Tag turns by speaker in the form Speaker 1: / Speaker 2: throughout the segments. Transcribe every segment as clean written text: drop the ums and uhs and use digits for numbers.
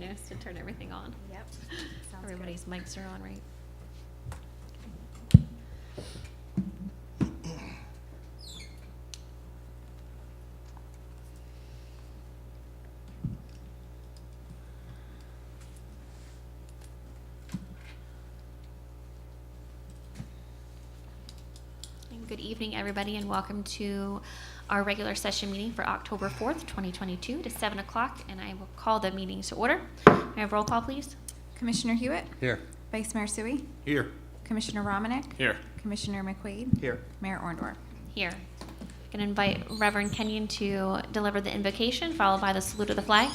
Speaker 1: Enos to turn everything on.
Speaker 2: Yep. Sounds
Speaker 1: Everybody's mics are on, right? Good evening, everybody, and welcome to our regular session meeting for October 4th, 2022 to 7 o'clock, and I will call the meeting to order. May I have roll call, please?
Speaker 2: Commissioner Hewitt?
Speaker 3: Here.
Speaker 2: Vice Mayor Sui?
Speaker 3: Here.
Speaker 2: Commissioner Romanek?
Speaker 3: Here.
Speaker 2: Commissioner McQuaid?
Speaker 3: Here.
Speaker 2: Mayor Orndorff?
Speaker 1: Here. I'm going to invite Reverend Kenyon to deliver the invocation, followed by the salute of the flag.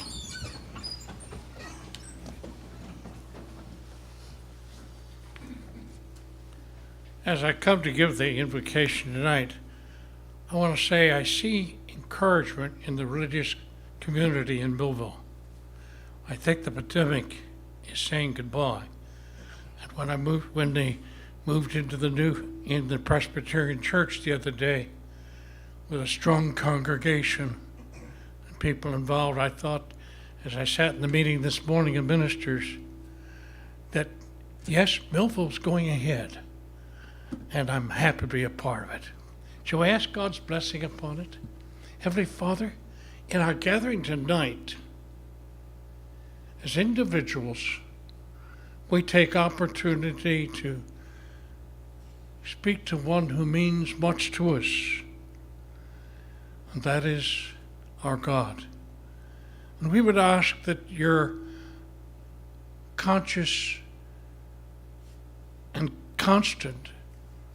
Speaker 4: As I come to give the invocation tonight, I want to say I see encouragement in the religious community in Millville. I think the pandemic is saying goodbye. And when they moved into the Presbyterian church the other day, with a strong congregation and people involved, I thought, as I sat in the meeting this morning of ministers, that yes, Millville's going ahead. And I'm happy to be a part of it. Shall we ask God's blessing upon it? Heavenly Father, in our gathering tonight, as individuals, we take opportunity to speak to one who means much to us, and that is our God. And we would ask that your conscious and constant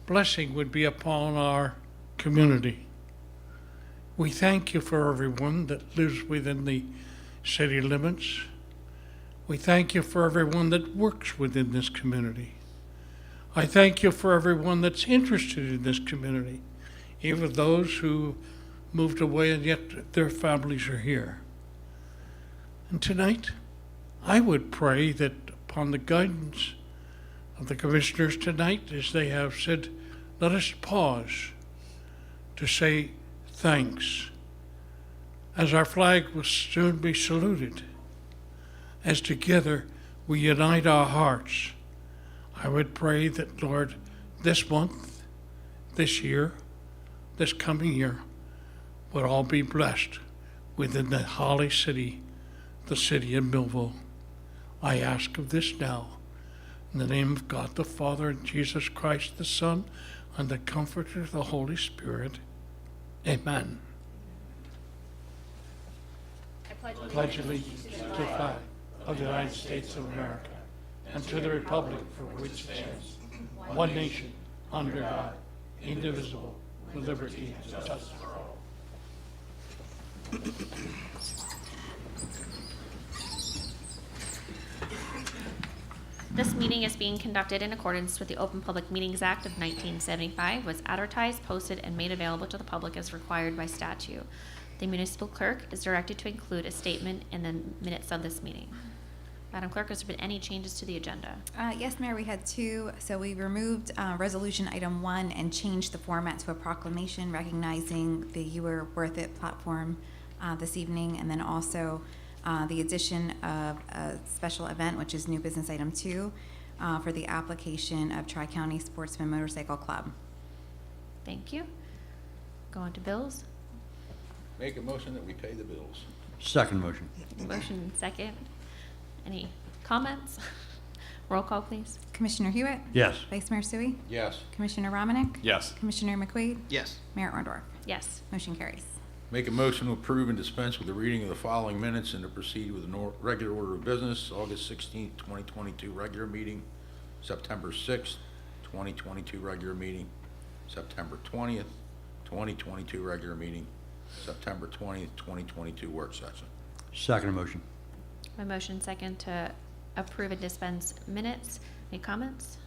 Speaker 4: blessing would be upon our community. We thank you for everyone that lives within the city limits. We thank you for everyone that works within this community. I thank you for everyone that's interested in this community, even those who moved away and yet their families are here. And tonight, I would pray that upon the guidance of the commissioners tonight, as they have said, let us pause to say thanks as our flag will soon be saluted. As together we unite our hearts, I would pray that, Lord, this month, this year, this coming year, would all be blessed within the holy city, the city of Millville. I ask of this now, in the name of God the Father and Jesus Christ the Son, and the Comforter of the Holy Spirit. Amen. I pledge allegiance to the flag of the United States of America and to the republic for which it stands, one nation, under God, indivisible, with liberty and justice for all.
Speaker 1: This meeting is being conducted in accordance with the Open Public Meetings Act of 1975, was advertised, posted, and made available to the public as required by statute. The municipal clerk is directed to include a statement in the minutes of this meeting. Madam Clerk, has there been any changes to the agenda?
Speaker 2: Yes, Mayor, we had two. So we removed resolution item 1 and changed the format to a proclamation recognizing the You Are Worth It platform this evening, and then also the addition of a special event, which is new business item 2, for the application of Tri-County Sportsman Motorcycle Club.
Speaker 1: Thank you. Go on to bills.
Speaker 3: Make a motion that we pay the bills.
Speaker 5: Second motion.
Speaker 1: Motion and second. Any comments? Roll call, please.
Speaker 2: Commissioner Hewitt?
Speaker 5: Yes.
Speaker 2: Vice Mayor Sui?
Speaker 3: Yes.
Speaker 2: Commissioner Romanek?
Speaker 3: Yes.
Speaker 2: Commissioner McQuaid?
Speaker 3: Yes.
Speaker 2: Mayor Orndorff?
Speaker 1: Yes.
Speaker 2: Motion carries.
Speaker 3: Make a motion to approve and dispense with the reading of the following minutes and to proceed with the regular order of business. August 16th, 2022 regular meeting, September 6th, 2022 regular meeting, September 20th, 2022 regular meeting, September 20th, 2022 work session.
Speaker 5: Second motion.
Speaker 1: My motion second to approve and dispense minutes. Any comments?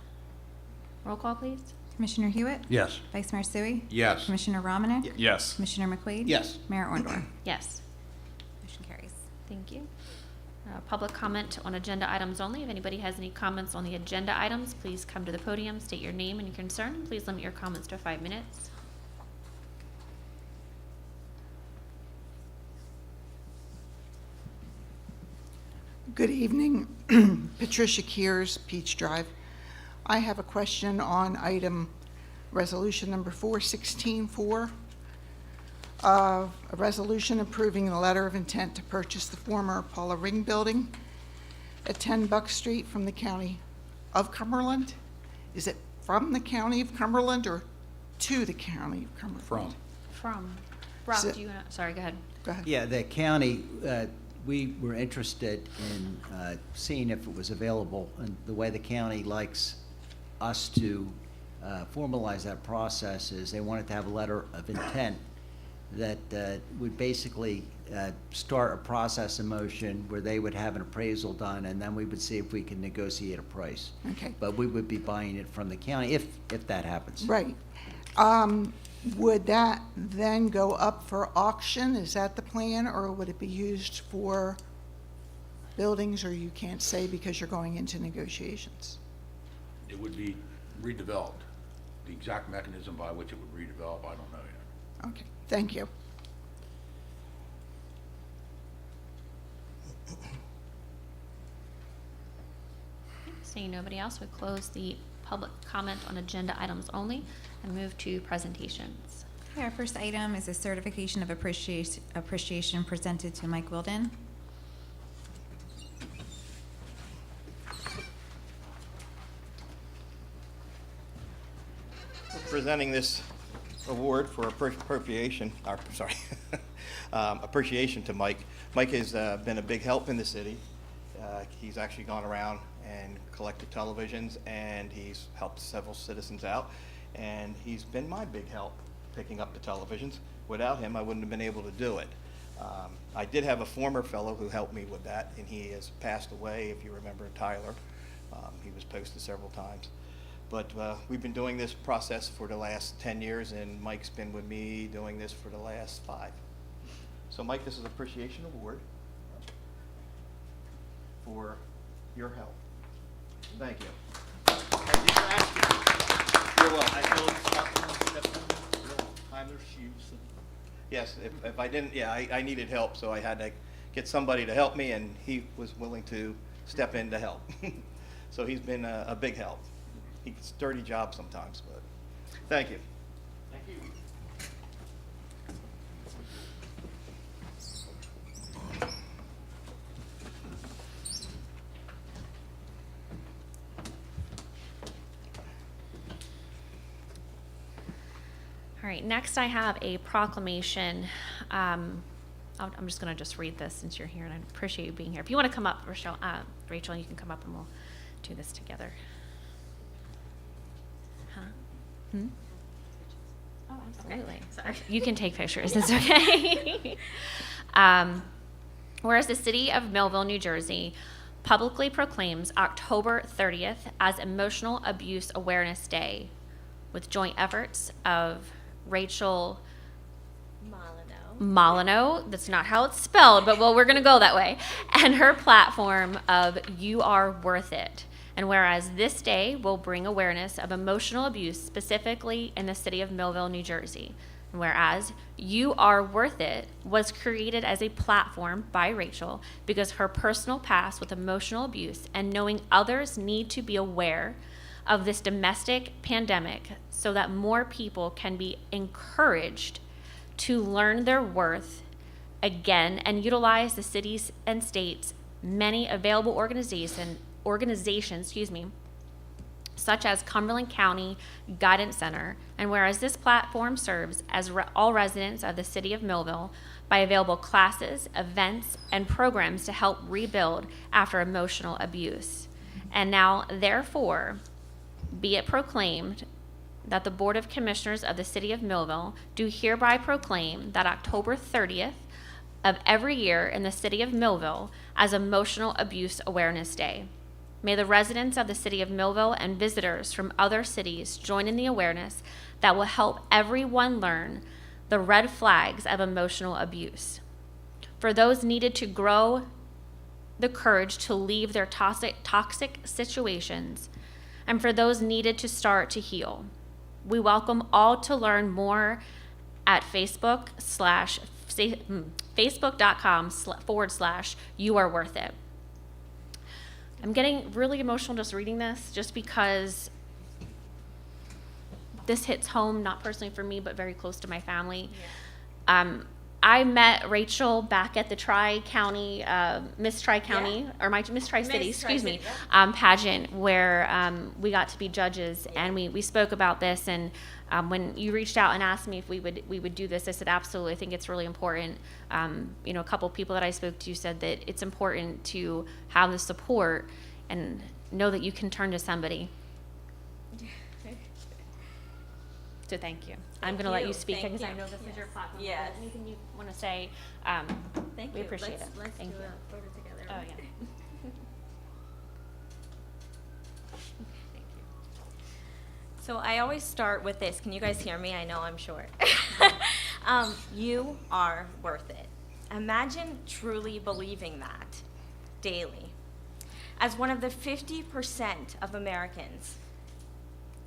Speaker 1: Roll call, please.
Speaker 2: Commissioner Hewitt?
Speaker 5: Yes.
Speaker 2: Vice Mayor Sui?
Speaker 3: Yes.
Speaker 2: Commissioner Romanek?
Speaker 3: Yes.
Speaker 2: Commissioner McQuaid?
Speaker 3: Yes.
Speaker 2: Mayor Orndorff?
Speaker 1: Yes.
Speaker 2: Motion carries.
Speaker 1: Thank you. Public comment on agenda items only. If anybody has any comments on the agenda items, please come to the podium, state your name and your concern. Please limit your comments to 5 minutes.
Speaker 6: Good evening. Patricia Kears, Peach Drive. I have a question on item resolution number 4164. A resolution approving the letter of intent to purchase the former Paula Ring building at 10 Buck Street from the county of Cumberland. Is it from the county of Cumberland or to the county of Cumberland?
Speaker 1: From. Rob,
Speaker 6: So-
Speaker 1: do you want to, sorry, go ahead.
Speaker 6: Go ahead.
Speaker 7: Yeah, the county, we were interested in seeing if it was available, and the way the county likes us to formalize that process is they wanted to have a letter of intent that would basically start a process in motion where they would have an appraisal done, and then we would see if we can negotiate a price.
Speaker 6: Okay.
Speaker 7: But we would be buying it from the county if that happens.
Speaker 6: Right. Would that then go up for auction? Is that the plan, or would it be used for buildings, or you can't say because you're going into negotiations?
Speaker 3: It would be redeveloped. The exact mechanism by which it would redevelop, I don't know yet.
Speaker 6: Okay, thank you.
Speaker 1: Seeing nobody else, we close the public comment on agenda items only and move to presentations.
Speaker 2: Okay, our first item is a certification of appreciation presented to Mike Wilden.
Speaker 8: We're presenting this award for appropriation to Mike. Mike has been a big help in the city. He's actually gone around and collected televisions, and he's helped several citizens out, and he's been my big help picking up the televisions. Without him, I wouldn't have been able to do it. I did have a former fellow who helped me with that, and he has passed away, if you remember, Tyler. He was posted several times. But we've been doing this process for the last 10 years, and Mike's been with me doing this for the last 5. So Mike, this is an appreciation award for your help. Thank you. You're welcome.
Speaker 9: I know these people time their shoes.
Speaker 8: Yes, if I didn't, yeah, I needed help, so I had to get somebody to help me, and he was willing to step in to help. So he's been a big help. It's a dirty job sometimes, but thank you.
Speaker 9: Thank you.
Speaker 1: All right, next I have a proclamation. I'm just going to just read this since you're here, and I appreciate you being here. If you want to come up, Rachel, you can come up and we'll do this together. Huh?
Speaker 2: Hmm?
Speaker 1: Oh, absolutely. Sorry. You can take pictures. It's okay. Whereas the city of Millville, New Jersey, publicly proclaims October 30th as Emotional Abuse Awareness Day, with joint efforts of Rachel Molyneux, that's not how it's spelled, but well, we're going to go that way, and her platform of You Are Worth It. And whereas this day will bring awareness of emotional abuse specifically in the city of Millville, New Jersey. And whereas You Are Worth It was created as a platform by Rachel because her personal past with emotional abuse and knowing others need to be aware of this domestic pandemic so that more people can be encouraged to learn their worth again and utilize the cities and states' many available organizations, such as Cumberland County Guidance Center. And whereas this platform serves as all residents of the city of Millville by available classes, events, and programs to help rebuild after emotional abuse. And now, therefore, be it proclaimed that the Board of Commissioners of the City of Millville do hereby proclaim that October 30th of every year in the City of Millville as Emotional Abuse Awareness Day. May the residents of the City of Millville and visitors from other cities join in the awareness that will help everyone learn the red flags of emotional abuse. For those needed to grow the courage to leave their toxic situations, and for those needed to start to heal. We welcome all to learn more at Facebook.com/You Are Worth It. I'm getting really emotional just reading this, just because this hits home, not personally for me, but very close to my family. I met Rachel back at the Tri-County, Miss Tri-County, or my Miss Tri-City, excuse me, pageant, where we got to be judges, and we spoke about this. And when you reached out and asked me if we would do this, I said absolutely. I think it's really important. You know, a couple people that I spoke to said that it's important to have the support and know that you can turn to somebody. So thank you. I'm going to let you speak because I know this is your platform. If
Speaker 10: Yes.
Speaker 1: there's anything you want to say,
Speaker 10: Thank
Speaker 1: we
Speaker 10: you.
Speaker 1: appreciate
Speaker 10: Let's-
Speaker 1: it.
Speaker 10: Let's
Speaker 1: Thank
Speaker 10: do
Speaker 1: you.
Speaker 10: a photo together.
Speaker 1: Oh, yeah.
Speaker 10: So I always start with this. Can you guys hear me? I know I'm short. You are worth it. Imagine truly believing that daily. As one of the 50% of Americans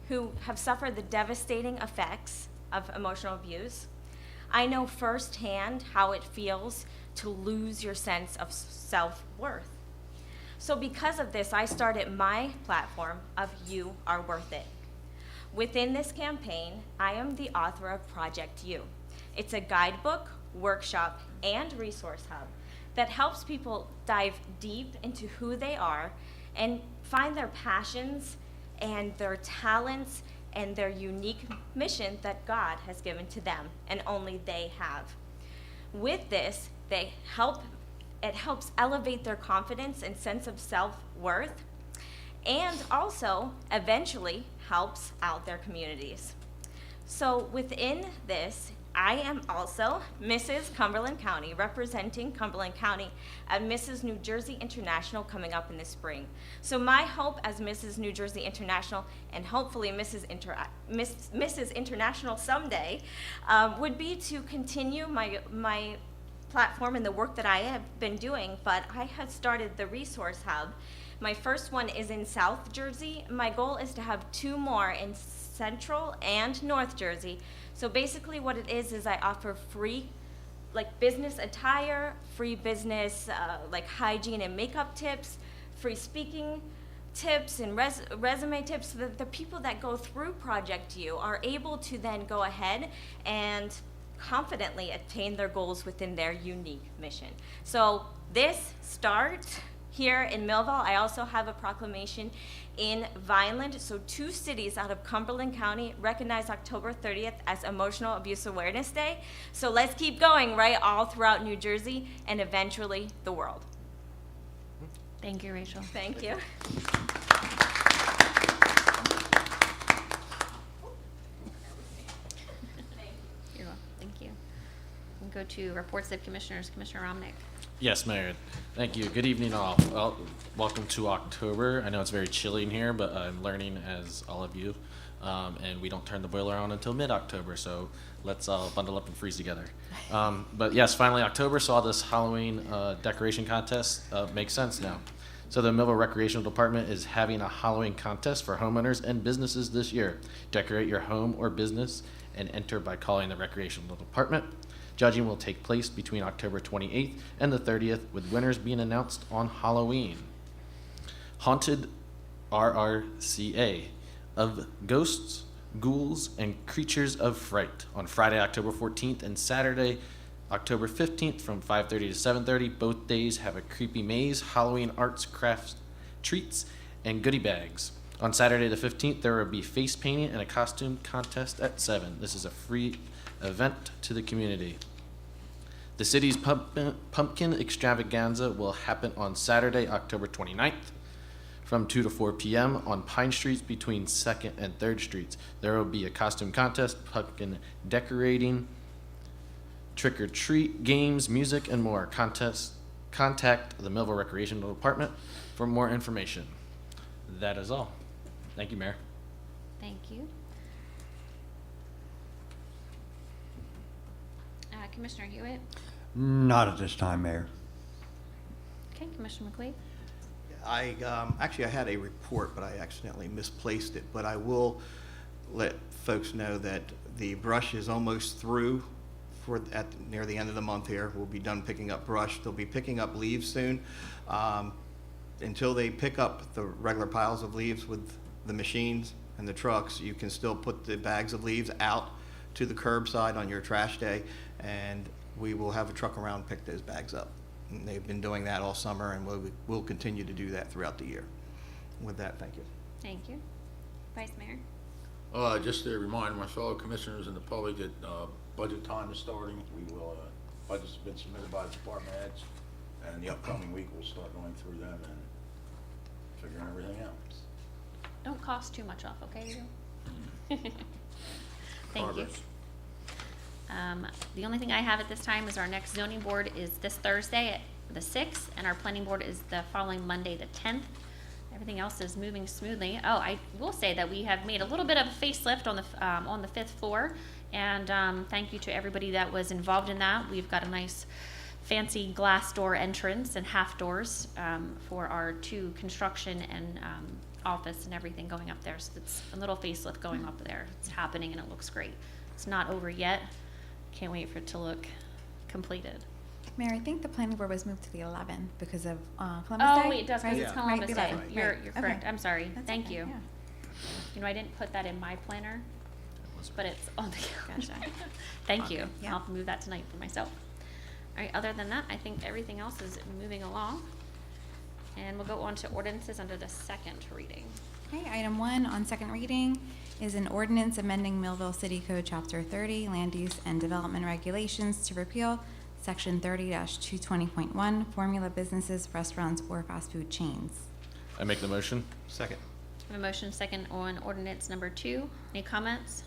Speaker 10: who have suffered the devastating effects of emotional abuse, I know firsthand how it feels to lose your sense of self-worth. So because of this, I started my platform of You Are Worth It. Within this campaign, I am the author of Project You. It's a guidebook, workshop, and resource hub that helps people dive deep into who they are and find their passions and their talents and their unique mission that God has given to them and only they have. With this, it helps elevate their confidence and sense of self-worth, and also eventually helps out their communities. So within this, I am also Mrs. Cumberland County, representing Cumberland County at Mrs. New Jersey International coming up in the spring. So my hope as Mrs. New Jersey International, and hopefully Mrs. International someday, would be to continue my platform and the work that I have been doing, but I have started the Resource Hub. My first one is in South Jersey. My goal is to have 2 more in Central and North Jersey. So basically what it is I offer free like business attire, free business like hygiene and makeup tips, free speaking tips and resume tips, so that the people that go through Project U are able to then go ahead and confidently attain their goals within their unique mission. So this starts here in Millville. I also have a proclamation in Vineland. So 2 cities out of Cumberland County recognize October 30th as Emotional Abuse Awareness Day. So let's keep going, right, all throughout New Jersey and eventually the world.
Speaker 1: Thank you, Rachel.
Speaker 10: Thank you.
Speaker 1: You're welcome. Thank you. We'll go to reports of commissioners. Commissioner Romnick.
Speaker 11: Yes, Mayor. Thank you. Good evening, all. Well, welcome to October. I know it's very chilly in here, but I'm learning as all of you. And we don't turn the boiler on until mid-October, so let's all bundle up and freeze together. But yes, finally October saw this Halloween decoration contest make sense now. So the Millville Recreational Department is having a Halloween contest for homeowners and businesses this year. Decorate your home or business and enter by calling the Recreational Department. Judging will take place between October 28th and the 30th, with winners being announced on Halloween. Haunted RRCA of Ghosts, Ghouls, and Creatures of Fright on Friday, October 14th and Saturday, October 15th from 5:30 to 7:30. Both days have a creepy maze, Halloween arts, crafts, treats, and goodie bags. On Saturday the 15th, there will be face painting and a costume contest at 7. This is a free event to the community. The city's pumpkin extravaganza will happen on Saturday, October 29th from 2 to 4 p.m. on Pine Streets between 2nd and 3rd Streets. There will be a costume contest, pumpkin decorating, trick-or-treat, games, music, and more. Contact the Millville Recreational Department for more information. That is all. Thank you, Mayor.
Speaker 1: Thank you. Commissioner Hewitt.
Speaker 5: Not at this time, Mayor.
Speaker 1: Okay, Commissioner McQuaid.
Speaker 8: Actually, I had a report, but I accidentally misplaced it. But I will let folks know that the brush is almost through near the end of the month here. We'll be done picking up brush. They'll be picking up leaves soon. until they pick up the regular piles of leaves with the machines and the trucks, you can still put the bags of leaves out to the curbside on your trash day, and we will have a truck around and pick those bags up. And they've been doing that all summer, and we'll continue to do that throughout the year. With that, thank you.
Speaker 1: Thank you. Vice Mayor?
Speaker 3: Just to remind my fellow commissioners and the public that budget time is starting. We will, budgets have been submitted by the department heads, and the upcoming week we'll start going through them and figuring everything out.
Speaker 1: Don't cost too much off, okay? Thank you.
Speaker 3: Progress.
Speaker 1: The only thing I have at this time is our next zoning board is this Thursday at the 6th, and our planning board is the following Monday, the 10th. Everything else is moving smoothly. Oh, I will say that we have made a little bit of a facelift on the 5th floor, and thank you to everybody that was involved in that. We've got a nice fancy glass door entrance and half doors for our 2 construction and office and everything going up there. So it's a little facelift going up there. It's happening and it looks great. It's not over yet. Can't wait for it to look completed.
Speaker 2: Mayor, I think the planning board was moved to the 11th because of Columbus Day.
Speaker 1: Oh, wait, it does, because
Speaker 2: right?
Speaker 1: it's
Speaker 2: Right,
Speaker 1: Columbus
Speaker 2: the
Speaker 1: Day.
Speaker 2: 11th,
Speaker 1: You're
Speaker 2: right.
Speaker 1: correct.
Speaker 2: Okay.
Speaker 1: I'm sorry.
Speaker 2: That's
Speaker 1: Thank
Speaker 2: okay,
Speaker 1: you.
Speaker 2: yeah.
Speaker 1: You know, I didn't put that in my planner, but it's on the calendar. Thank you.
Speaker 2: Yeah.
Speaker 1: I'll move that tonight for myself. All right, other than that, I think everything else is moving along. And we'll go on to ordinances under the second reading.
Speaker 2: Okay, item 1 on second reading is an ordinance amending Millville City Code Chapter 30, Land Use and Development Regulations to repeal Section 30-220.1, Formula Businesses, Restaurants, or Fast Food Chains.
Speaker 11: I make the motion.
Speaker 8: Second.
Speaker 1: I have a motion second on ordinance number 2. Any comments?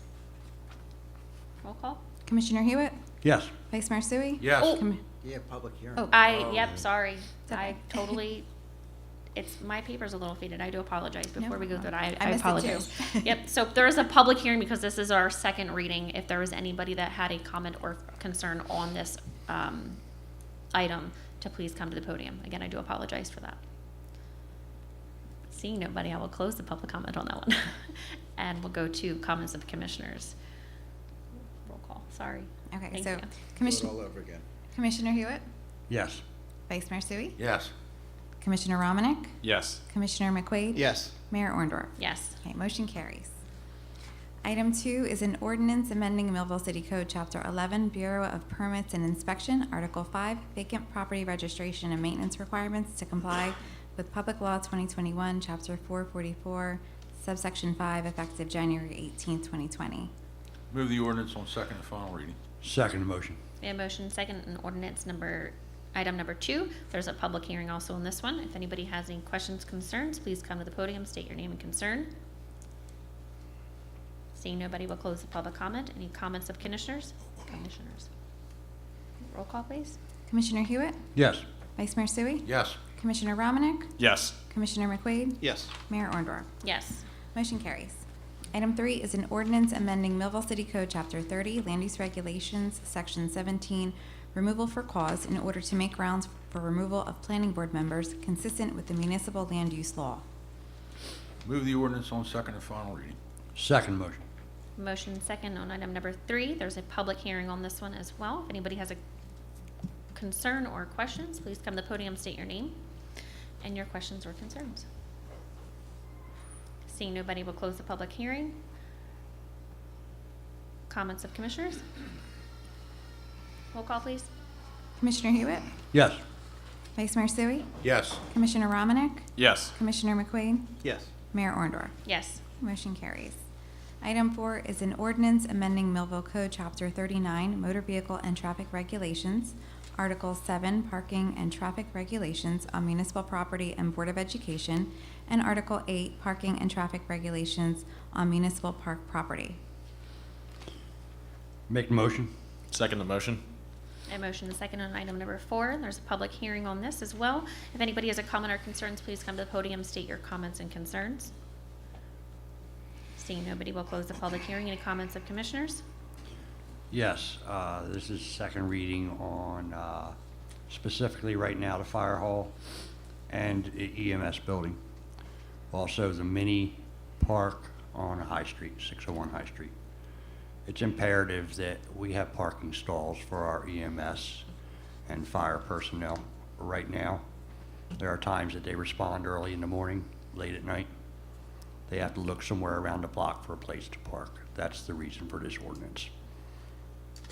Speaker 1: Roll call?
Speaker 2: Commissioner Hewitt?
Speaker 5: Yes.
Speaker 2: Vice Mayor Sui?
Speaker 3: Yes.
Speaker 1: Oh.
Speaker 7: Yeah, public hearing.
Speaker 2: Oh.
Speaker 1: Yep, sorry.
Speaker 2: It's okay.
Speaker 1: I totally, my paper's a little faded. I do apologize before we go through it. I
Speaker 2: I missed it
Speaker 1: apologize.
Speaker 2: too.
Speaker 1: Yep, so there is a public hearing because this is our second reading. If there was anybody that had a comment or concern on this item, to please come to the podium. Again, I do apologize for that. Seeing nobody, I will close the public comment on that one. And we'll go to comments of commissioners. Roll call, sorry.
Speaker 2: Okay,
Speaker 1: Thank
Speaker 2: so
Speaker 1: you.
Speaker 2: Commissioner,
Speaker 8: over again.
Speaker 2: Commissioner Hewitt?
Speaker 5: Yes.
Speaker 2: Vice Mayor Sui?
Speaker 3: Yes.
Speaker 2: Commissioner Romanek?
Speaker 11: Yes.
Speaker 2: Commissioner McQuaid?
Speaker 8: Yes.
Speaker 2: Mayor Orndorff?
Speaker 1: Yes.
Speaker 2: Okay, motion carries. Item 2 is an ordinance amending Millville City Code Chapter 11, Bureau of Permits and Inspection, Article 5, vacant property registration and maintenance requirements to comply with Public Law 2021, Chapter 444, Subsection 5, effective January 18, 2020.
Speaker 3: Move the ordinance on second and final reading.
Speaker 5: Second motion.
Speaker 1: We have motion second on ordinance item number 2. There's a public hearing also on this one. If anybody has any questions, concerns, please come to the podium, state your name and concern. Seeing nobody, will close the public comment. Any comments of commissioners? Roll call, please.
Speaker 2: Commissioner Hewitt?
Speaker 5: Yes.
Speaker 2: Vice Mayor Sui?
Speaker 3: Yes.
Speaker 2: Commissioner Romanek?
Speaker 11: Yes.
Speaker 2: Commissioner McQuaid?
Speaker 8: Yes.
Speaker 2: Mayor Orndorff?
Speaker 1: Yes.
Speaker 2: Motion carries. Item 3 is an ordinance amending Millville City Code Chapter 30, Land Use Regulations, Section 17, removal for cause in order to make grounds for removal of planning board members consistent with the municipal land use law.
Speaker 3: Move the ordinance on second and final reading.
Speaker 5: Second motion.
Speaker 1: Motion second on item number 3. There's a public hearing on this one as well. If anybody has a concern or questions, please come to the podium, state your name and your questions or concerns. Seeing nobody, will close the public hearing. Comments of commissioners? Roll call, please.
Speaker 2: Commissioner Hewitt?
Speaker 5: Yes.
Speaker 2: Vice Mayor Sui?
Speaker 3: Yes.
Speaker 2: Commissioner Romanek?
Speaker 11: Yes.
Speaker 2: Commissioner McQuaid?
Speaker 8: Yes.
Speaker 2: Mayor Orndorff?
Speaker 1: Yes.
Speaker 2: Motion carries. Item 4 is an ordinance amending Millville Code Chapter 39, Motor Vehicle and Traffic Regulations, Article 7, Parking and Traffic Regulations on Municipal Property and Board of Education, and Article 8, Parking and Traffic Regulations on Municipal Park Property.
Speaker 5: Make the motion.
Speaker 11: Second the motion.
Speaker 1: A motion and second on item number 4. There's a public hearing on this as well. If anybody has a comment or concerns, please come to the podium, state your comments and concerns. Seeing nobody, will close the public hearing. Any comments of commissioners?
Speaker 5: Yes. This is second reading on specifically right now the fire hall and the EMS building. Also the mini park on High Street, 601 High Street. It's imperative that we have parking stalls for our EMS and fire personnel right now. There are times that they respond early in the morning, late at night. They have to look somewhere around the block for a place to park. That's the reason for this ordinance.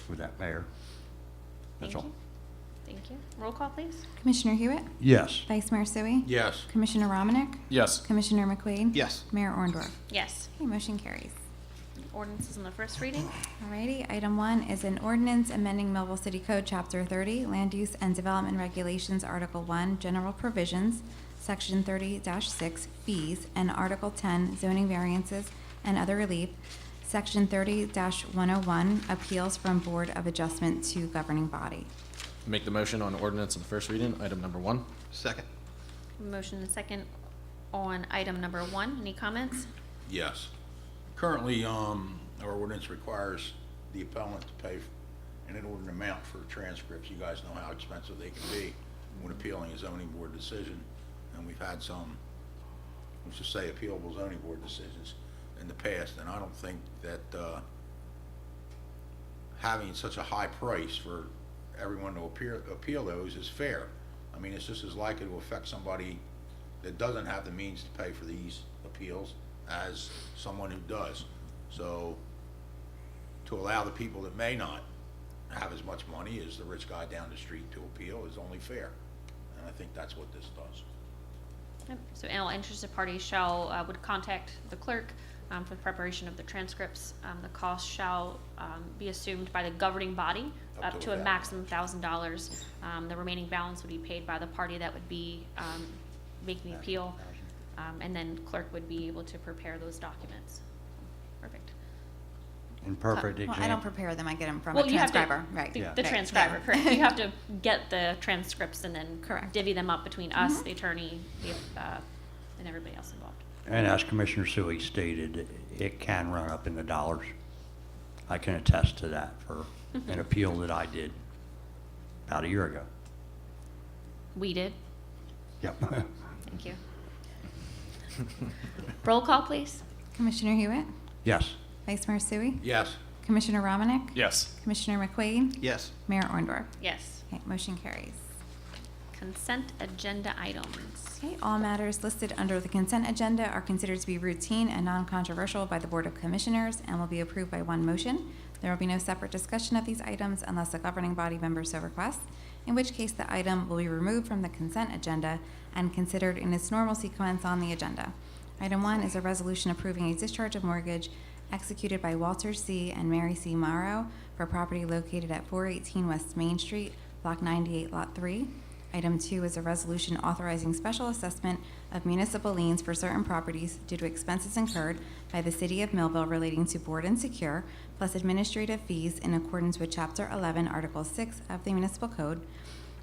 Speaker 5: With that, Mayor, that's
Speaker 1: Thank
Speaker 5: all.
Speaker 1: you. Thank you. Roll call, please.
Speaker 2: Commissioner Hewitt?
Speaker 5: Yes.
Speaker 2: Vice Mayor Sui?
Speaker 3: Yes.
Speaker 2: Commissioner Romanek?
Speaker 11: Yes.
Speaker 2: Commissioner McQuaid?
Speaker 8: Yes.
Speaker 2: Mayor Orndorff?
Speaker 1: Yes.
Speaker 2: Okay, motion carries.
Speaker 1: Ordinance is on the first reading.
Speaker 2: Alrighty, item 1 is an ordinance amending Millville City Code, Chapter 30, Land Use and Development Regulations, Article 1, General Provisions, Section 30-6, Fees, and Article 10, Zoning Variances and Other Relief, Section 30-101, Appeals from Board of Adjustment to Governing Body.
Speaker 11: Make the motion on ordinance on the first reading, item number 1.
Speaker 8: Second.
Speaker 1: Motion and second on item number 1. Any comments?
Speaker 3: Yes. Currently, our ordinance requires the appellant to pay an inordinate amount for transcripts. You guys know how expensive they can be when appealing a zoning board decision. And we've had some, let's just say, appealable zoning board decisions in the past. And I don't think that having such a high price for everyone to appeal those is fair. I mean, it's just as likely to affect somebody that doesn't have the means to pay for these appeals as someone who does. So to allow the people that may not have as much money as the rich guy down the street to appeal is only fair. And I think that's what this does.
Speaker 1: Yep. So all interested parties would contact the clerk for the preparation of the transcripts. The cost shall be assumed by the governing body up to a maximum $1,000. The remaining balance would be paid by the party that would be making the appeal. And then clerk would be able to prepare those documents. Perfect.
Speaker 5: In perfect
Speaker 2: Well, I don't
Speaker 5: example.
Speaker 2: prepare them, I get them from
Speaker 1: Well,
Speaker 2: a
Speaker 1: you have to-
Speaker 2: transcriber, right.
Speaker 1: The
Speaker 5: Yeah.
Speaker 1: transcriber,
Speaker 2: Right.
Speaker 1: correct. You have to get the transcripts and then
Speaker 2: Correct.
Speaker 1: divvy them up between us, the attorney, and everybody else involved.
Speaker 5: And as Commissioner Sui stated, it can run up in the dollars. I can attest to that for an appeal that I did about a year ago.
Speaker 1: We did.
Speaker 5: Yep.
Speaker 1: Thank you. Roll call, please.
Speaker 2: Commissioner Hewitt?
Speaker 5: Yes.
Speaker 2: Vice Mayor Sui?
Speaker 3: Yes.
Speaker 2: Commissioner Romanek?
Speaker 11: Yes.
Speaker 2: Commissioner McQuaid?
Speaker 8: Yes.
Speaker 2: Mayor Orndorff?
Speaker 1: Yes.
Speaker 2: Okay, motion carries.
Speaker 1: Consent agenda items.
Speaker 2: Okay, all matters listed under the consent agenda are considered to be routine and non-controversial by the Board of Commissioners and will be approved by one motion. There will be no separate discussion of these items unless a governing body member so requests, in which case the item will be removed from the consent agenda and considered in its normal sequence on the agenda. Item 1 is a resolution approving a discharge of mortgage executed by Walter C. and Mary C. Morrow for property located at 418 West Main Street, Block 98, Lot 3. Item 2 is a resolution authorizing special assessment of municipal liens for certain properties due to expenses incurred by the City of Millville relating to board and secure, plus administrative fees in accordance with Chapter 11, Article 6 of the Municipal Code.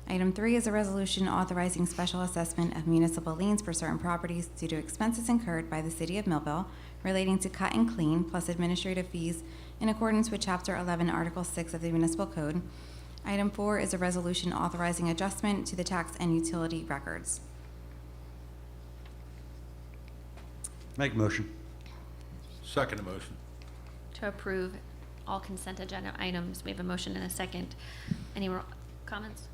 Speaker 2: Item 3 is a resolution authorizing special assessment of municipal liens for certain properties due to expenses incurred by the City of Millville relating to cut and clean, plus administrative fees in accordance with Chapter 11, Article 6 of the Municipal Code. Item 4 is a resolution authorizing adjustment to the tax and utility records.
Speaker 5: Make motion.
Speaker 3: Second motion.
Speaker 1: To approve all consent agenda items, we have a motion and a second. Any comments?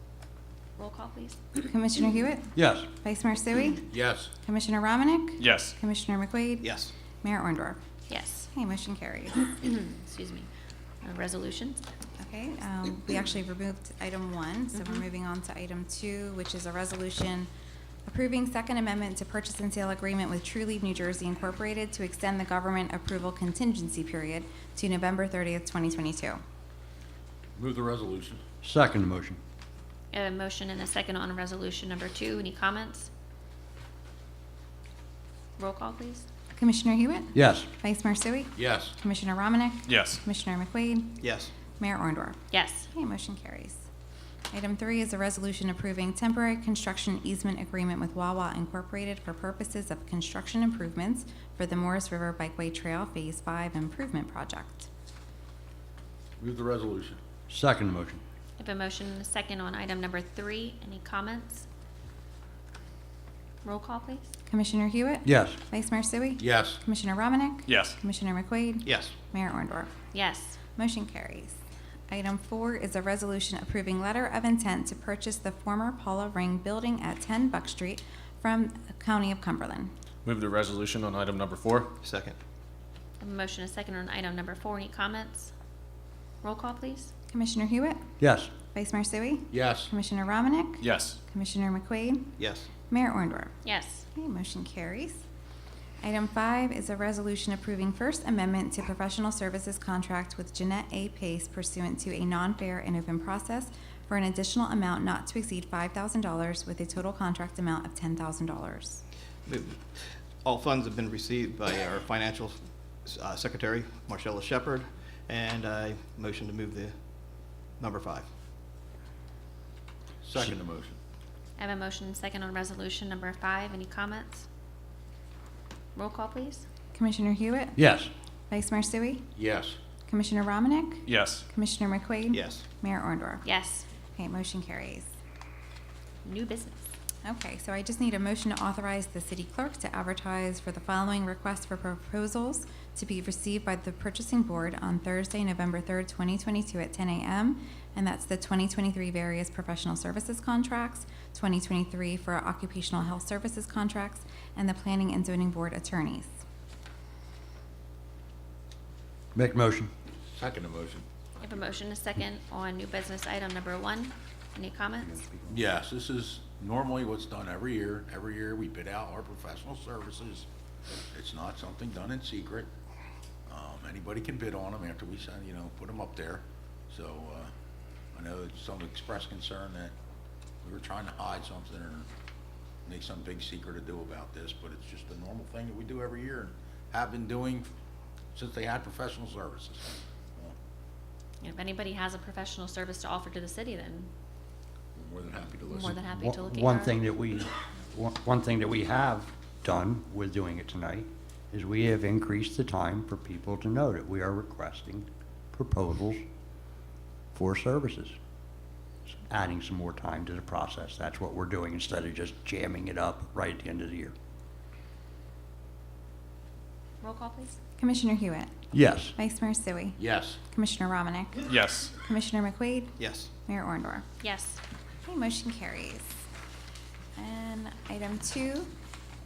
Speaker 1: Roll call, please.
Speaker 2: Commissioner Hewitt?
Speaker 5: Yes.
Speaker 2: Vice Mayor Sui?
Speaker 3: Yes.
Speaker 2: Commissioner Romanek?
Speaker 11: Yes.
Speaker 2: Commissioner McQuaid?
Speaker 8: Yes.
Speaker 2: Mayor Orndorff?
Speaker 1: Yes.
Speaker 2: Okay, motion carries.
Speaker 1: Excuse me. Resolutions.
Speaker 2: Okay, we actually removed item 1, so we're moving on to item 2, which is a resolution approving Second Amendment to Purchase and Sale Agreement with True Leave New Jersey Incorporated to extend the government approval contingency period to November 30th, 2022.
Speaker 3: Move the resolution.
Speaker 5: Second motion.
Speaker 1: I have a motion and a second on resolution number 2. Any comments? Roll call, please.
Speaker 2: Commissioner Hewitt?
Speaker 5: Yes.
Speaker 2: Vice Mayor Sui?
Speaker 3: Yes.
Speaker 2: Commissioner Romanek?
Speaker 11: Yes.
Speaker 2: Commissioner McQuaid?
Speaker 8: Yes.
Speaker 2: Mayor Orndorff?
Speaker 1: Yes.
Speaker 2: Okay, motion carries. Item 3 is a resolution approving temporary construction easement agreement with Wawa Incorporated for purposes of construction improvements for the Morris River Bikeway Trail Phase 5 Improvement Project.
Speaker 3: Move the resolution.
Speaker 5: Second motion.
Speaker 1: I have a motion and a second on item number 3. Any comments? Roll call, please.
Speaker 2: Commissioner Hewitt?
Speaker 5: Yes.
Speaker 2: Vice Mayor Sui?
Speaker 3: Yes.
Speaker 2: Commissioner Romanek?
Speaker 11: Yes.
Speaker 2: Commissioner McQuaid?
Speaker 8: Yes.
Speaker 2: Mayor Orndorff?
Speaker 1: Yes.
Speaker 2: Motion carries. Item 4 is a resolution approving letter of intent to purchase the former Paula Ring building at 10 Buck Street from the County of Cumberland.
Speaker 11: Move the resolution on item number 4.
Speaker 8: Second.
Speaker 1: I have a motion and a second on item number 4. Any comments? Roll call, please.
Speaker 2: Commissioner Hewitt?
Speaker 5: Yes.
Speaker 2: Vice Mayor Sui?
Speaker 3: Yes.
Speaker 2: Commissioner Romanek?
Speaker 11: Yes.
Speaker 2: Commissioner McQuaid?
Speaker 8: Yes.
Speaker 2: Mayor Orndorff?
Speaker 1: Yes.
Speaker 2: Okay, motion carries. Item 5 is a resolution approving First Amendment to professional services contract with Jeanette A. Pace pursuant to a non-fair and open process for an additional amount not to exceed $5,000 with a total contract amount of $10,000.
Speaker 8: All funds have been received by our financial secretary, Marcella Shepherd, and I motion to move the number 5.
Speaker 3: Second the motion.
Speaker 1: I have a motion and a second on resolution number 5. Any comments? Roll call, please.
Speaker 2: Commissioner Hewitt?
Speaker 5: Yes.
Speaker 2: Vice Mayor Sui?
Speaker 3: Yes.
Speaker 2: Commissioner Romanek?
Speaker 11: Yes.
Speaker 2: Commissioner McQuaid?
Speaker 8: Yes.
Speaker 2: Mayor Orndorff?
Speaker 1: Yes.
Speaker 2: Okay, motion carries.
Speaker 1: New business.
Speaker 2: Okay, so I just need a motion to authorize the city clerk to advertise for the following requests for proposals to be received by the purchasing board on Thursday, November 3rd, 2022 at 10 a.m. And that's the 2023 various professional services contracts, 2023 for occupational health services contracts, and the planning and zoning board attorneys.
Speaker 5: Make motion.
Speaker 3: Second the motion.
Speaker 1: I have a motion and a second on new business item number 1. Any comments?
Speaker 3: Yes, this is normally what's done every year. Every year we bid out our professional services. It's not something done in secret. Anybody can bid on them after we send, put them up there. So, I know some expressed concern that we were trying to hide something or make some big secret to do about this, but it's just a normal thing that we do every year and have been doing since they had professional services.
Speaker 1: If anybody has a professional service to offer to the city, then
Speaker 3: We're more than happy to
Speaker 1: more
Speaker 3: listen.
Speaker 1: than happy to look at
Speaker 5: One
Speaker 1: your-
Speaker 5: thing that we have done with doing it tonight is we have increased the time for people to know that we are requesting proposals for services. Adding some more time to the process. That's what we're doing instead of just jamming it up right at the end of the year.
Speaker 1: Roll call, please.
Speaker 2: Commissioner Hewitt?
Speaker 5: Yes.
Speaker 2: Vice Mayor Sui?
Speaker 3: Yes.
Speaker 2: Commissioner Romanek?
Speaker 11: Yes.
Speaker 2: Commissioner McQuaid?
Speaker 8: Yes.
Speaker 2: Mayor Orndorff?
Speaker 1: Yes.
Speaker 2: Okay, motion carries. And item 2,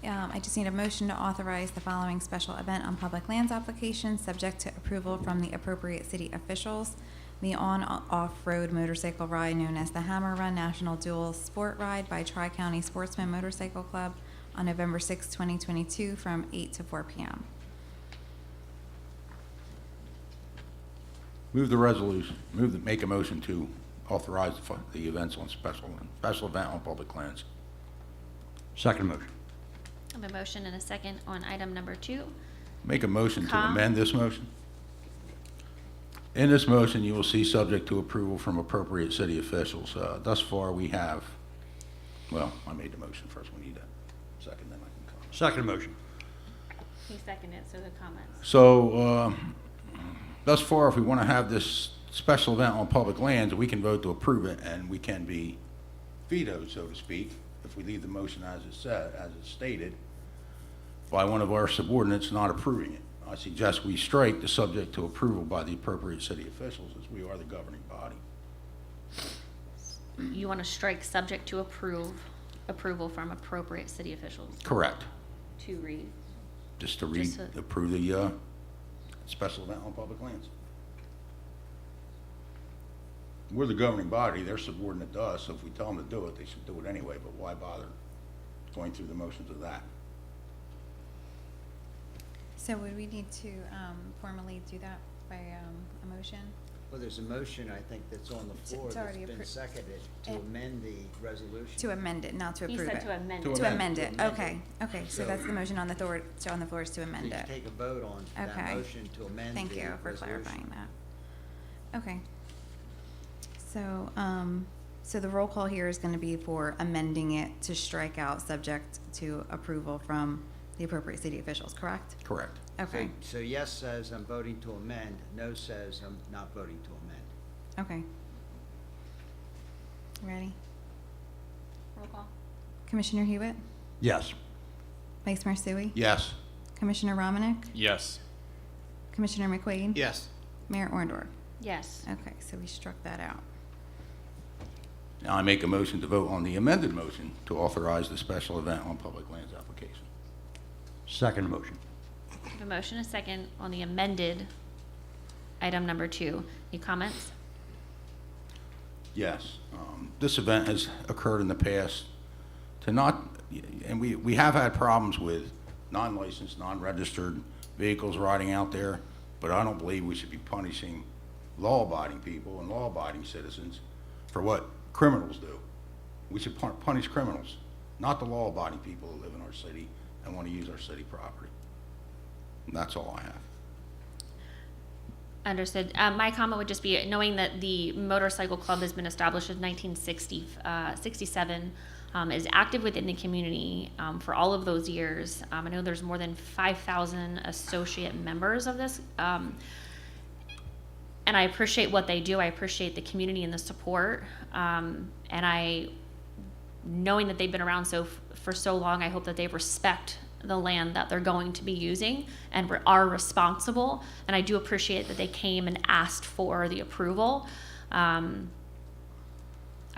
Speaker 2: I just need a motion to authorize the following special event on public lands application, subject to approval from the appropriate city officials. The on-off-road motorcycle ride known as the Hammer Run National Dual Sport Ride by Tri-County Sportsman Motorcycle Club on November 6, 2022, from 8 to 4 p.m.
Speaker 3: Move the resolution, make a motion to authorize the events on special event on public lands.
Speaker 5: Second motion.
Speaker 1: I have a motion and a second on item number 2.
Speaker 3: Make a motion to
Speaker 1: Com.
Speaker 3: amend this motion. In this motion, you will see subject to approval from appropriate city officials. Thus far, we have, well, I made the motion first, we need a second, then I can comment.
Speaker 5: Second motion.
Speaker 1: He seconded it, so the comments.
Speaker 3: So, thus far, if we want to have this special event on public lands, we can vote to approve it, and we can be vetoed, so to speak, if we leave the motion as it said, as it's stated, by one of our subordinates not approving it. I suggest we strike the subject to approval by the appropriate city officials, as we are the governing body.
Speaker 1: You want to strike subject to approval from appropriate city officials
Speaker 3: Correct.
Speaker 1: to read.
Speaker 3: Just to
Speaker 1: Just to-
Speaker 3: approve the special event on public lands. We're the governing body, they're subordinate to us, so if we tell them to do it, they should do it anyway, but why bother going through the motions of that?
Speaker 2: So would we need to formally do that by a motion?
Speaker 7: Well, there's a motion, I think, that's on the floor
Speaker 2: It's
Speaker 7: that's
Speaker 2: already
Speaker 7: been
Speaker 2: appro-
Speaker 7: seconded to
Speaker 2: Eh.
Speaker 7: amend the resolution.
Speaker 2: To amend it, not to
Speaker 1: He
Speaker 2: approve it?
Speaker 1: said to amend
Speaker 3: To
Speaker 1: it.
Speaker 2: To amend it,
Speaker 7: To amend
Speaker 2: okay, okay, so
Speaker 7: So-
Speaker 2: that's the motion on the floor, is to amend
Speaker 7: Please
Speaker 2: it.
Speaker 7: take a vote on that
Speaker 2: Okay.
Speaker 7: motion to amend the resolution.
Speaker 2: Thank you for clarifying that. Okay. So, so the roll call here is gonna be for amending it to strike out subject to approval from the appropriate city officials, correct?
Speaker 3: Correct.
Speaker 2: Okay,
Speaker 7: So yes says I'm voting to amend, no says I'm not voting to amend.
Speaker 2: okay. Ready?
Speaker 1: Roll call.
Speaker 2: Commissioner Hewitt?
Speaker 5: Yes.
Speaker 2: Vice Mayor Sui?
Speaker 3: Yes.
Speaker 2: Commissioner Romanek?
Speaker 11: Yes.
Speaker 2: Commissioner McQuaid?
Speaker 8: Yes.
Speaker 2: Mayor Orndorff?
Speaker 1: Yes.
Speaker 2: Okay, so we struck that out.
Speaker 3: Now I make a motion to vote on the amended motion to authorize the special event on public lands application.
Speaker 5: Second motion.
Speaker 1: We have a motion, a second on the amended item number 2. Any comments?
Speaker 3: Yes, this event has occurred in the past to not, and we have had problems with non-licensed, non-registered vehicles riding out there, but I don't believe we should be punishing law-abiding people and law-abiding citizens for what criminals do. We should punish criminals, not the law-abiding people who live in our city and want to use our city property. And that's all I have.
Speaker 1: Understood. My comment would just be, knowing that the motorcycle club has been established in 1967, is active within the community for all of those years. I know there's more than 5,000 associate members of this, and I appreciate what they do. I appreciate the community and the support, and knowing that they've been around for so long, I hope that they respect the land that they're going to be using and are responsible. And I do appreciate that they came and asked for the approval. I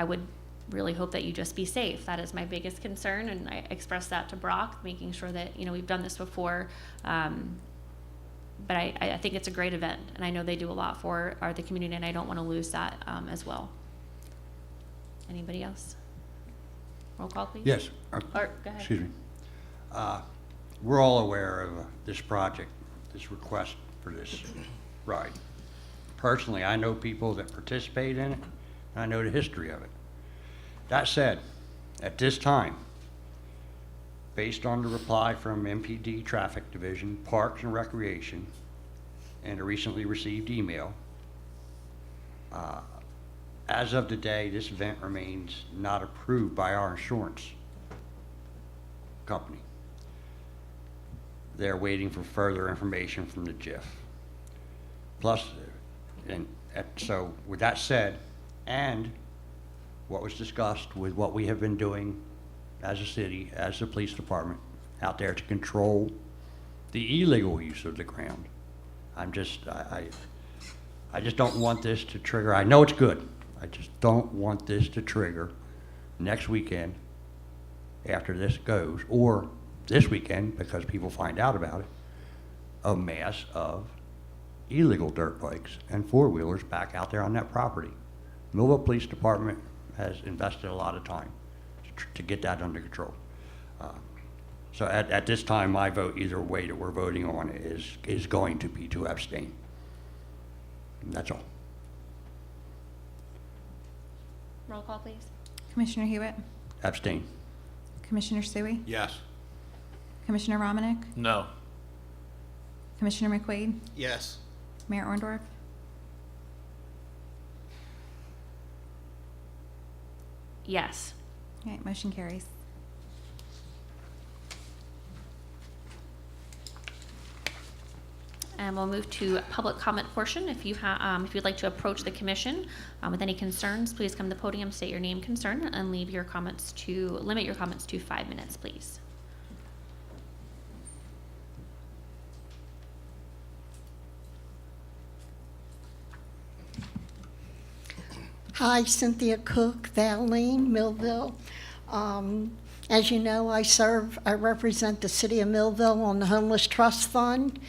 Speaker 1: would really hope that you just be safe. That is my biggest concern, and I expressed that to Brock, making sure that, we've done this before. But I think it's a great event, and I know they do a lot for the community, and I don't want to lose that as well. Anybody else? Roll call, please.
Speaker 5: Yes.
Speaker 1: Or, go ahead.
Speaker 5: Excuse me. We're all aware of this project, this request for this ride. Personally, I know people that participate in it, and I know the history of it. That said, at this time, based on the reply from MPD Traffic Division, Parks and Recreation, and a recently received email, as of today, this event remains not approved by our insurance company. They're waiting for further information from the JIF. Plus, so with that said, and what was discussed with what we have been doing as a city, as the police department, out there to control the illegal use of the ground, I just don't want this to trigger, I know it's good, I just don't want this to trigger next weekend after this goes, or this weekend, because people find out about it, a mass of illegal dirt bikes and four-wheelers back out there on that property. Millville Police Department has invested a lot of time to get that under control. So at this time, my vote, either way that we're voting on, is going to be to abstain. And that's all.
Speaker 1: Roll call, please.
Speaker 2: Commissioner Hewitt?
Speaker 5: Abstain.
Speaker 2: Commissioner Sui?
Speaker 3: Yes.
Speaker 2: Commissioner Romanek?
Speaker 11: No.
Speaker 2: Commissioner McQuaid?
Speaker 9: Yes.
Speaker 2: Mayor Orndorff?
Speaker 1: Yes.
Speaker 2: All right, motion carries.
Speaker 1: And we'll move to public comment portion. If you'd like to approach the commission with any concerns, please come to the podium, state your name, concern, and limit your comments to 5 minutes, please.
Speaker 12: Hi, Cynthia Cook, Valine, Millville. As you know, I represent the city of Millville on the Homeless Trust Fund.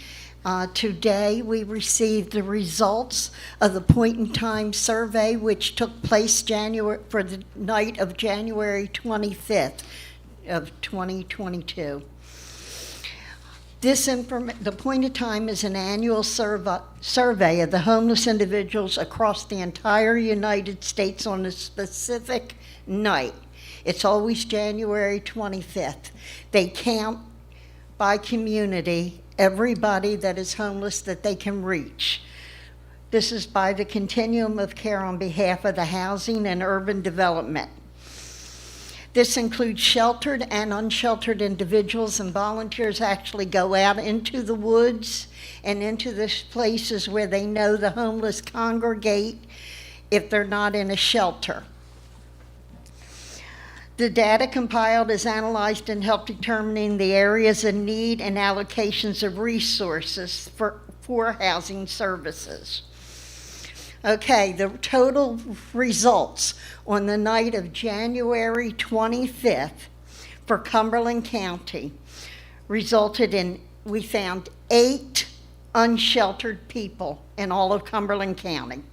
Speaker 12: Today, we received the results of the point-in-time survey, which took place for the night of January 25th of 2022. The point in time is an annual survey of the homeless individuals across the entire United States on a specific night. It's always January 25th. They count by community everybody that is homeless that they can reach. This is by the Continuum of Care on behalf of the Housing and Urban Development. This includes sheltered and unsheltered individuals, and volunteers actually go out into the woods and into the places where they know the homeless congregate if they're not in a shelter. The data compiled is analyzed and helped determining the areas of need and allocations of resources for housing services. Okay, the total results on the night of January 25th for Cumberland County resulted in, we found 8 unsheltered people in all of Cumberland County.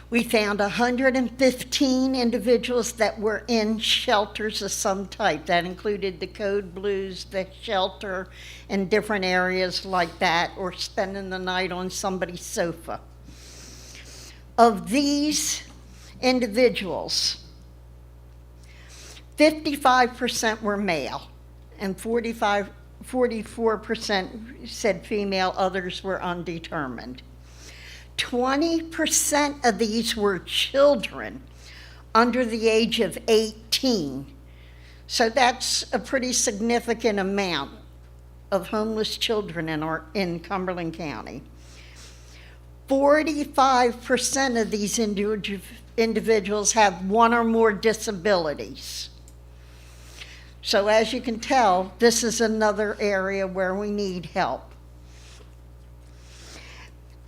Speaker 12: We found 115 individuals that were in shelters of some type. That included the Code Blues, the shelter, and different areas like that, or spending the night on somebody's sofa. Of these individuals, 55% were male, and 44% said female, others were undetermined. 20% of these were children under the age of 18. So that's a pretty significant amount of homeless children in Cumberland County. 45% of these individuals have one or more disabilities. So as you can tell, this is another area where we need help.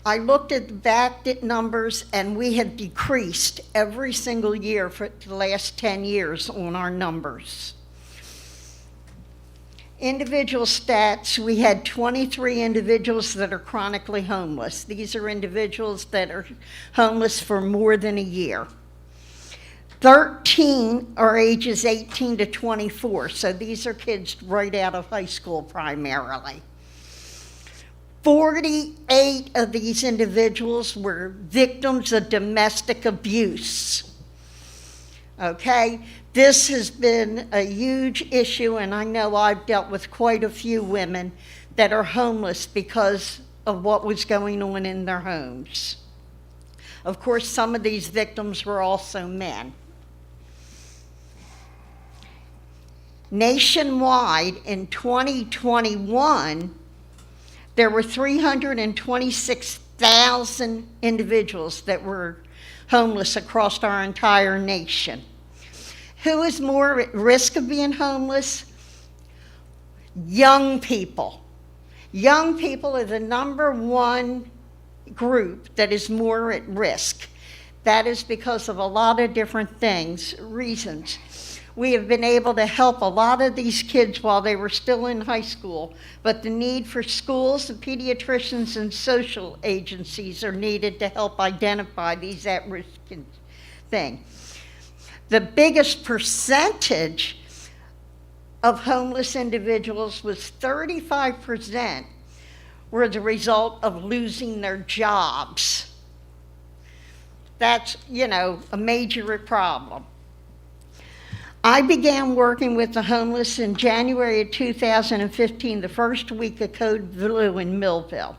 Speaker 12: I looked at the backed numbers, and we have decreased every single year for the last 10 years on our numbers. Individual stats, we had 23 individuals that are chronically homeless. These are individuals that are homeless for more than a year. 13 are ages 18 to 24, so these are kids right out of high school primarily. 48 of these individuals were victims of domestic abuse. Okay, this has been a huge issue, and I know I've dealt with quite a few women that are homeless because of what was going on in their homes. Of course, some of these victims were also men. Nationwide, in 2021, there were 326,000 individuals that were homeless across our entire nation. Who is more at risk of being homeless? Young people. Young people are the number one group that is more at risk. That is because of a lot of different reasons. We have been able to help a lot of these kids while they were still in high school, but the need for schools and pediatricians and social agencies are needed to help identify these at-risk things. The biggest percentage of homeless individuals was 35% were the result of losing their jobs. That's, a major problem. I began working with the homeless in January of 2015, the first week of Code Blue in Millville.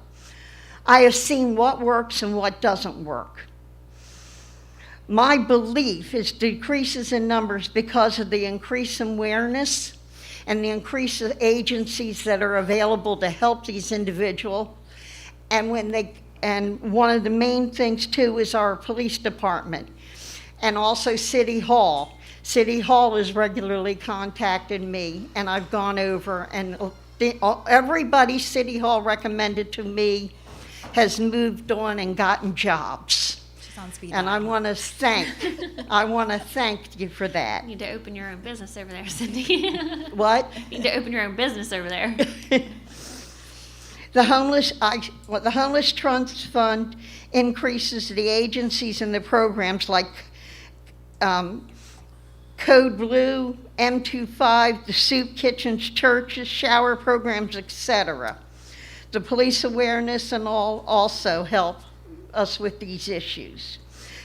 Speaker 12: I have seen what works and what doesn't work. My belief is decreases in numbers because of the increase in awareness and the increase of agencies that are available to help these individuals. And one of the main things too is our police department and also City Hall. City Hall has regularly contacted me, and I've gone over, and everybody City Hall recommended to me has moved on and gotten jobs.
Speaker 2: She's on speed
Speaker 12: And I
Speaker 2: dial.
Speaker 12: want to thank you for that.
Speaker 1: You need to open your own business over there, Cindy.
Speaker 12: What?
Speaker 1: You need to open your own business over there.
Speaker 12: The Homeless Trust Fund increases the agencies and the programs like Code Blue, M25, the soup kitchens, churches, shower programs, etc. The police awareness and all also help us with these issues.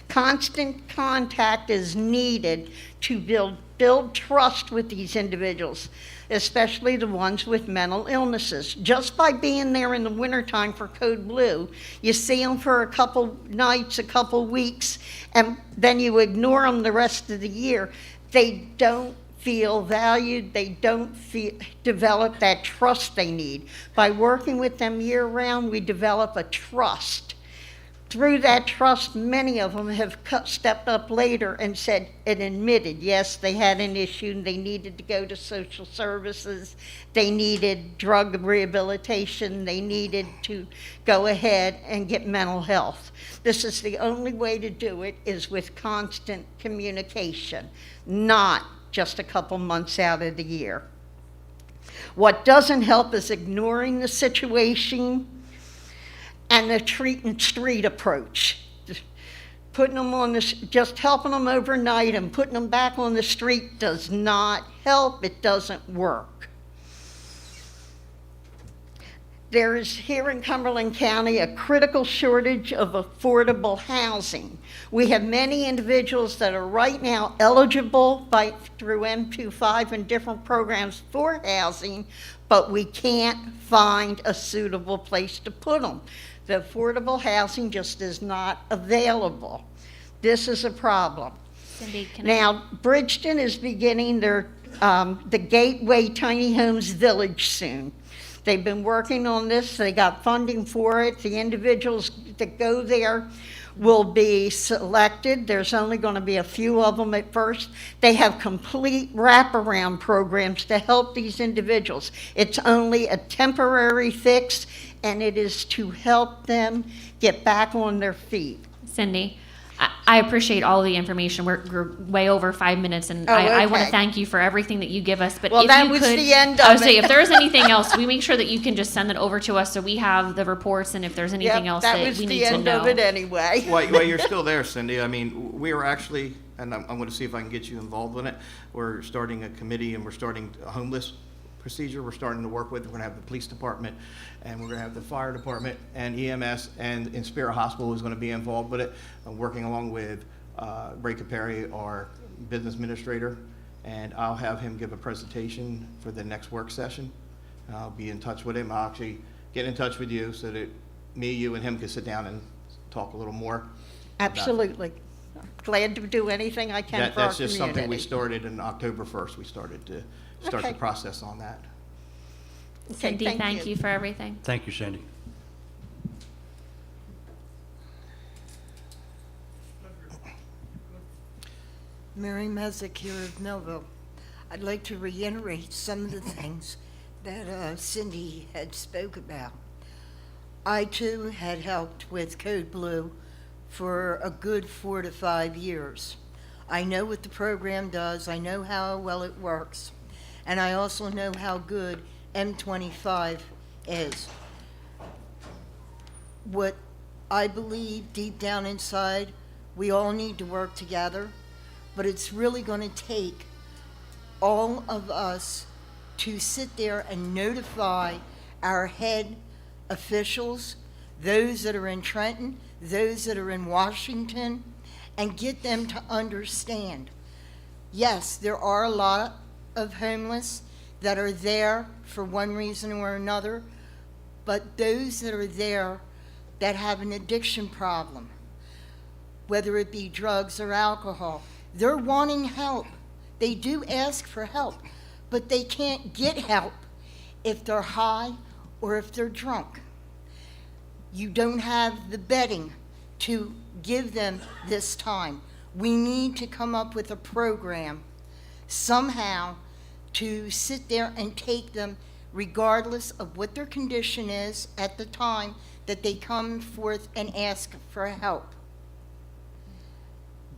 Speaker 12: Constant contact is needed to build trust with these individuals, especially the ones with mental illnesses. Just by being there in the wintertime for Code Blue, you see them for a couple nights, a couple weeks, and then you ignore them the rest of the year. They don't feel valued, they don't develop that trust they need. By working with them year-round, we develop a trust through that trust, many of them have stepped up later and said and admitted, yes, they had an issue and they needed to go to social services, they needed drug rehabilitation, they needed to go ahead and get mental health. This is the only way to do it, is with constant communication, not just a couple months out of the year. What doesn't help is ignoring the situation and the treat and street approach. Putting them on just helping them overnight and putting them back on the street does not help. It doesn't work. There is here in Cumberland County a critical shortage of affordable housing. We have many individuals that are right now eligible through M25 and different programs for housing, but we can't find a suitable place to put them. The affordable housing just is not available. This is a problem.
Speaker 1: Cindy,
Speaker 12: Now, Bridgeton is beginning their the Gateway Tiny Homes Village soon. They've been working on this. They got funding for it. The individuals that go there will be selected. There's only going to be a few of them at first. They have complete wraparound programs to help these individuals. It's only a temporary fix, and it is to help them get back on their feet.
Speaker 1: Cindy, I appreciate all the information. We're way over 5 minutes, and
Speaker 12: Oh,
Speaker 1: I want to
Speaker 12: okay.
Speaker 1: thank you for everything that you give us. But
Speaker 12: Well,
Speaker 1: if
Speaker 12: that
Speaker 1: you
Speaker 12: was
Speaker 1: could,
Speaker 12: the end
Speaker 1: I would
Speaker 12: of
Speaker 1: say,
Speaker 12: it.
Speaker 1: if there is anything else, we make sure that you can just send it over to us so we have the reports, and if there's anything else that
Speaker 12: was
Speaker 1: we
Speaker 12: the
Speaker 1: need to
Speaker 12: end
Speaker 1: know.
Speaker 12: of it anyway.
Speaker 8: While you're still there, Cindy, I mean, we are actually, and I'm going to see if I can get you involved in it. We're starting a committee and we're starting a homeless procedure. We're starting to work with, we're going to have the police department and we're going to have the fire department and EMS, and in Spirit Hospital is going to be involved with it. I'm working along with Ray Caperi, our business administrator, and I'll have him give a presentation for the next work session. I'll be in touch with him. I'll actually get in touch with you so that me, you, and him can sit down and talk a little more. about it.
Speaker 12: Absolutely. Glad to do anything I can for our
Speaker 8: That's just something we
Speaker 12: community.
Speaker 8: started in October 1st. We started to start the
Speaker 12: Okay.
Speaker 8: process on that.
Speaker 12: Okay,
Speaker 1: Cindy, thank you for everything.
Speaker 5: Thank you, Cindy.
Speaker 13: Mary Mezek here of Millville. I'd like to reiterate some of the things that Cindy had spoke about. I too had helped with Code Blue for a good 4 to 5 years. I know what the program does, I know how well it works, and I also know how good M25 is. What I believe deep down inside, we all need to work together, but it's really going to take all of us to sit there and notify our head officials, those that are in Trenton, those that are in Washington, and get them to understand. Yes, there are a lot of homeless that are there for one reason or another, but those that are there that have an addiction problem, whether it be drugs or alcohol, they're wanting help. They do ask for help, but they can't get help if they're high or if they're drunk. You don't have the bedding to give them this time. We need to come up with a program somehow to sit there and take them regardless of what their condition is at the time that they come forth and ask for help.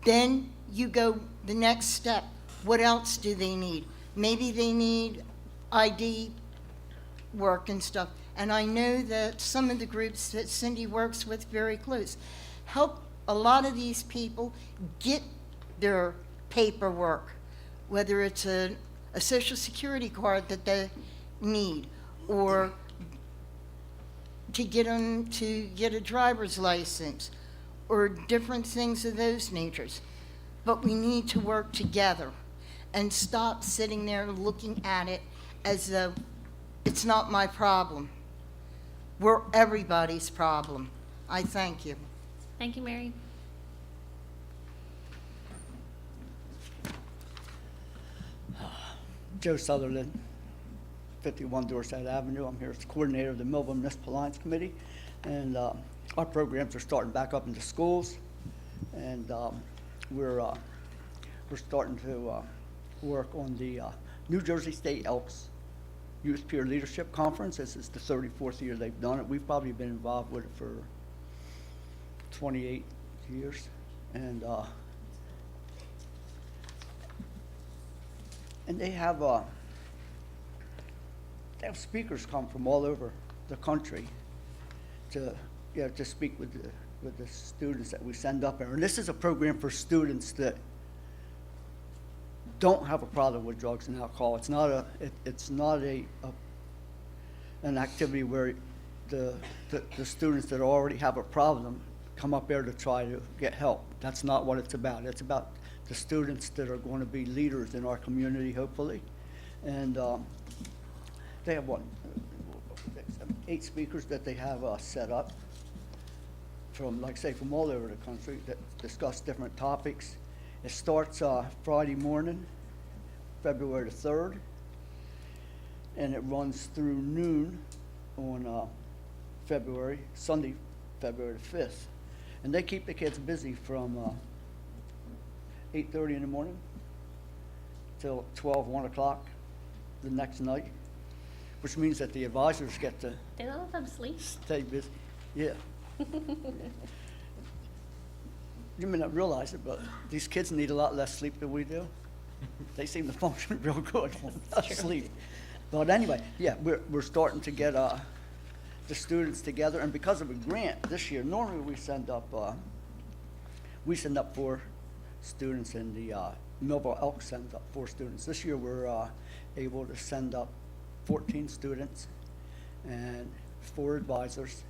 Speaker 13: Then you go the next step. What else do they need? Maybe they need ID work and stuff. And I know that some of the groups that Cindy works with very close help a lot of these people get their paperwork, whether it's a social security card that they need, or to get them to get a driver's license, or different things of those natures. But we need to work together and stop sitting there looking at it as though it's not my problem. We're everybody's problem. I thank you.
Speaker 1: Thank you, Mary.
Speaker 14: Joe Sutherland, 51 Dorset Avenue. I'm here as coordinator of the Millville Municipal Alliance Committee. And our programs are starting back up in the schools, and we're starting to work on the New Jersey State Elks Youth Peer Leadership Conference. This is the 34th year they've done it. We've probably been involved with it for 28 years, and they have speakers come from all over the country to to speak with the students that we send up there. And this is a program for students that don't have a problem with drugs and alcohol. It's not an activity where the students that already have a problem come up there to try to get help. That's not what it's about. It's about the students that are going to be leaders in our community, hopefully. And they have 8 speakers that they have set up from, like I say, from all over the country that discuss different topics. It starts Friday morning, February the 3rd, and it runs through noon on Sunday, February the 5th. And they keep the kids busy from 8:30 in the morning till 12, 1 o'clock the next night, which means that the advisors get to
Speaker 1: They don't let them sleep.
Speaker 14: stay busy. Yeah. You may not realize it, but these kids need a lot less sleep than we do. They seem to function real good without sleep. But anyway, yeah, we're starting to get the students together, and because of a grant this year, normally we send up 4 students, and the Millville Elk sends up 4 students. This year we're able to send up 14 students and 4 advisors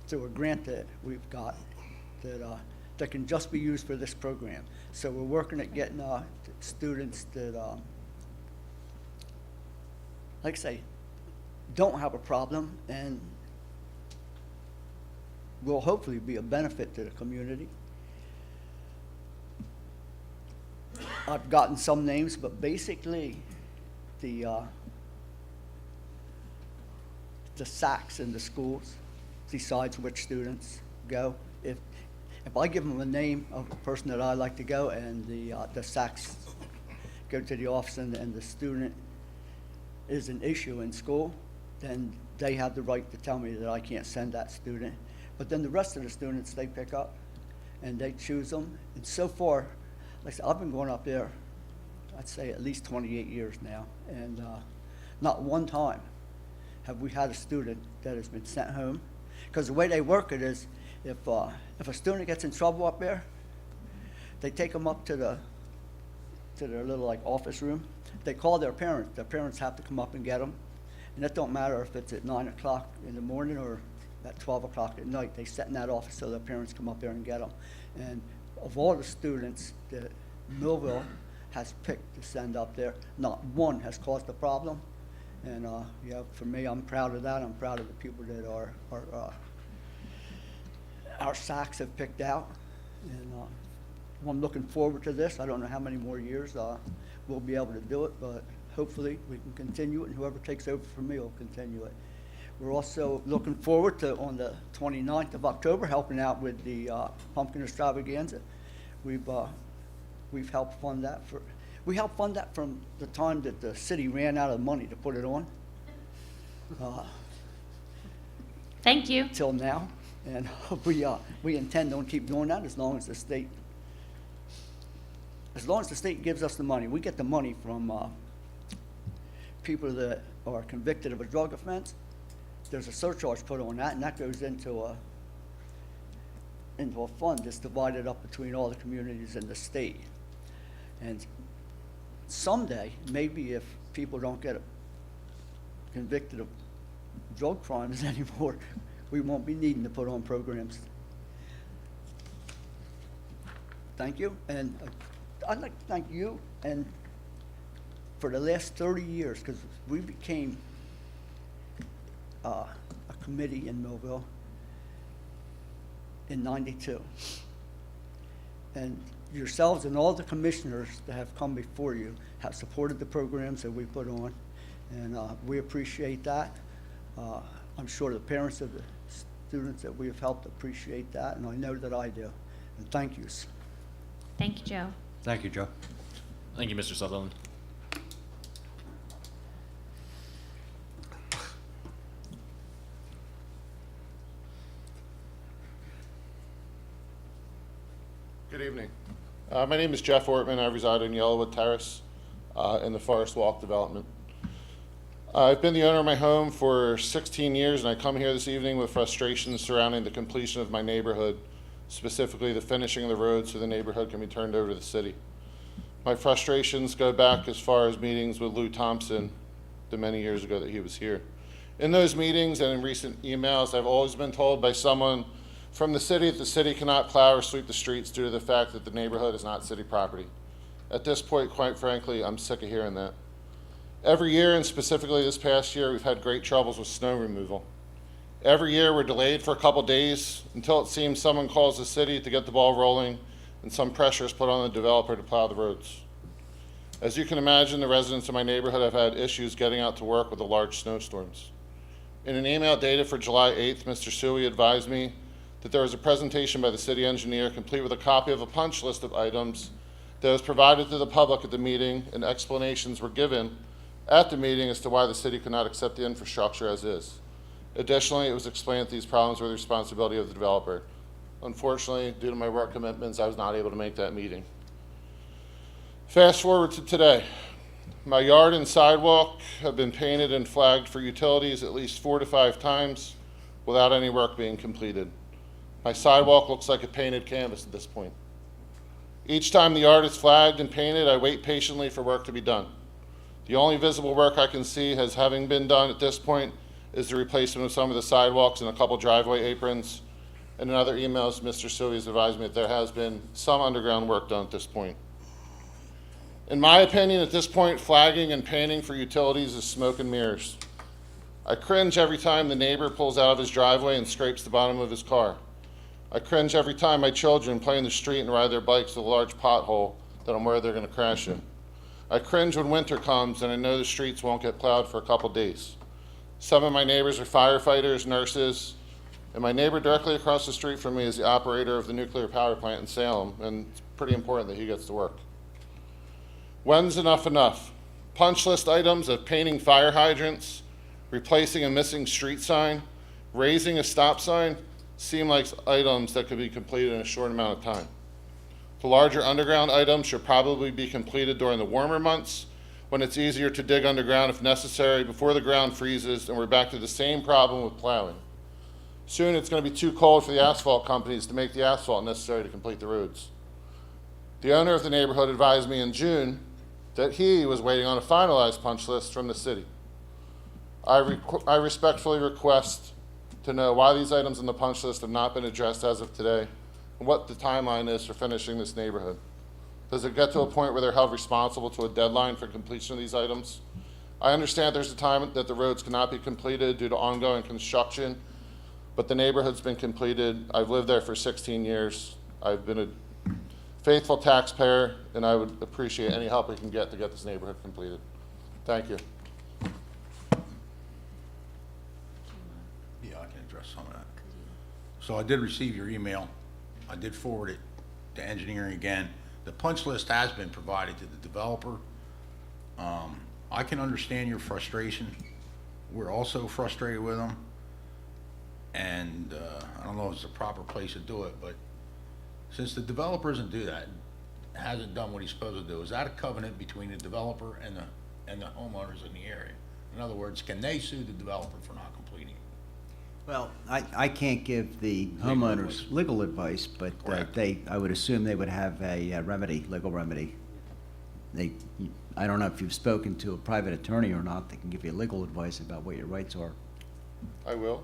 Speaker 14: through a grant that we've got that can just be used for this program. So we're working at getting students that, like I say, don't have a problem and will hopefully be a benefit to the community. I've gotten some names, but basically the SACs in the schools decides which students go. If I give them a name of a person that I like to go, and the SACs go to the office, and the student is an issue in school, then they have the right to tell me that I can't send that student. But then the rest of the students, they pick up and they choose them. And so far, like I said, I've been going up there, I'd say at least 28 years now, and not one time have we had a student that has been sent home. Because the way they work it is, if a student gets in trouble up there, they take them up to their little like office room. They call their parents. Their parents have to come up and get them. And it don't matter if it's at 9 o'clock in the morning or at 12 o'clock at night. They sit in that office so their parents come up there and get them. And of all the students that Millville has picked to send up there, not one has caused a problem. And for me, I'm proud of that. I'm proud of the people that our SACs have picked out. And I'm looking forward to this. I don't know how many more years we'll be able to do it, but hopefully we can continue it, and whoever takes over from me will continue it. We're also looking forward to, on the 29th of October, helping out with the Pumpkin Extravaganza. We've helped fund that we helped fund that from the time that the city ran out of money to put it on.
Speaker 1: Thank you.
Speaker 14: Till now, and we intend on keep doing that as long as the state gives us the money. We get the money from people that are convicted of a drug offense. There's a surcharge put on that, and that goes into a fund that's divided up between all the communities in the state. And someday, maybe if people don't get convicted of drug crimes anymore, we won't be needing to put on programs. Thank you, and I'd like to thank you and for the last 30 years, because we became a committee in Millville in '92. And yourselves and all the commissioners that have come before you have supported the programs that we put on, and we appreciate that. I'm sure the parents of the students that we have helped appreciate that, and I know that I do. And thank yous.
Speaker 1: Thank you, Joe.
Speaker 5: Thank you, Joe.
Speaker 11: Thank you, Mr. Sutherland.
Speaker 15: Good evening. My name is Jeff Ortman. I reside in Yellowwood Terrace in the Forest Walk development. I've been the owner of my home for 16 years, and I come here this evening with frustrations surrounding the completion of my neighborhood, specifically the finishing of the road so the neighborhood can be turned over to the city. My frustrations go back as far as meetings with Lou Thompson the many years ago that he was here. In those meetings and in recent emails, I've always been told by someone from the city that the city cannot plow or sweep the streets due to the fact that the neighborhood is not city property. At this point, quite frankly, I'm sick of hearing that. Every year, and specifically this past year, we've had great troubles with snow removal. Every year, we're delayed for a couple days until it seems someone calls the city to get the ball rolling and some pressure is put on the developer to plow the roads. As you can imagine, the residents of my neighborhood have had issues getting out to work with the large snowstorms. In an email dated for July 8th, Mr. Suey advised me that there was a presentation by the city engineer complete with a copy of a punch list of items that was provided to the public at the meeting, and explanations were given at the meeting as to why the city could not accept the infrastructure as is. Additionally, it was explained that these problems were the responsibility of the developer. Unfortunately, due to my work commitments, I was not able to make that meeting. Fast forward to today. My yard and sidewalk have been painted and flagged for utilities at least 4 to 5 times without any work being completed. My sidewalk looks like a painted canvas at this point. Each time the yard is flagged and painted, I wait patiently for work to be done. The only visible work I can see as having been done at this point is the replacement of some of the sidewalks and a couple driveway aprons. And in other emails, Mr. Suey has advised me that there has been some underground work done at this point. In my opinion, at this point, flagging and painting for utilities is smoke and mirrors. I cringe every time the neighbor pulls out of his driveway and scrapes the bottom of his car. I cringe every time my children play in the street and ride their bikes with a large pothole that I'm worried they're going to crash in. I cringe when winter comes and I know the streets won't get plowed for a couple days. Some of my neighbors are firefighters, nurses, and my neighbor directly across the street from me is the operator of the nuclear power plant in Salem, and it's pretty important that he gets to work. When's enough enough? Punch list items of painting fire hydrants, replacing a missing street sign, raising a stop sign seem like items that could be completed in a short amount of time. The larger underground items should probably be completed during the warmer months when it's easier to dig underground if necessary before the ground freezes and we're back to the same problem with plowing. Soon it's going to be too cold for the asphalt companies to make the asphalt necessary to complete the roads. The owner of the neighborhood advised me in June that he was waiting on a finalized punch list from the city. I respectfully request to know why these items in the punch list have not been addressed as of today and what the timeline is for finishing this neighborhood. Does it get to a point where they're held responsible to a deadline for completion of these items? I understand there's a time that the roads cannot be completed due to ongoing construction, but the neighborhood's been completed. I've lived there for 16 years. I've been a faithful taxpayer, and I would appreciate any help we can get to get this neighborhood completed. Thank you.
Speaker 3: Yeah, I can address some of that. So I did receive your email. I did forward it to engineering again. The punch list has been provided to the developer. I can understand your frustration. We're also frustrated with them. And I don't know if it's the proper place to do it, but since the developer doesn't do that, hasn't done what he's supposed to do, is that a covenant between the developer and the homeowners in the area? In other words, can they sue the developer for not completing it?
Speaker 7: Well, I can't give the homeowners legal advice, but I would assume they would have a legal remedy. I don't know if you've spoken to a private attorney or not that can give you legal advice about what your rights are.
Speaker 15: I will.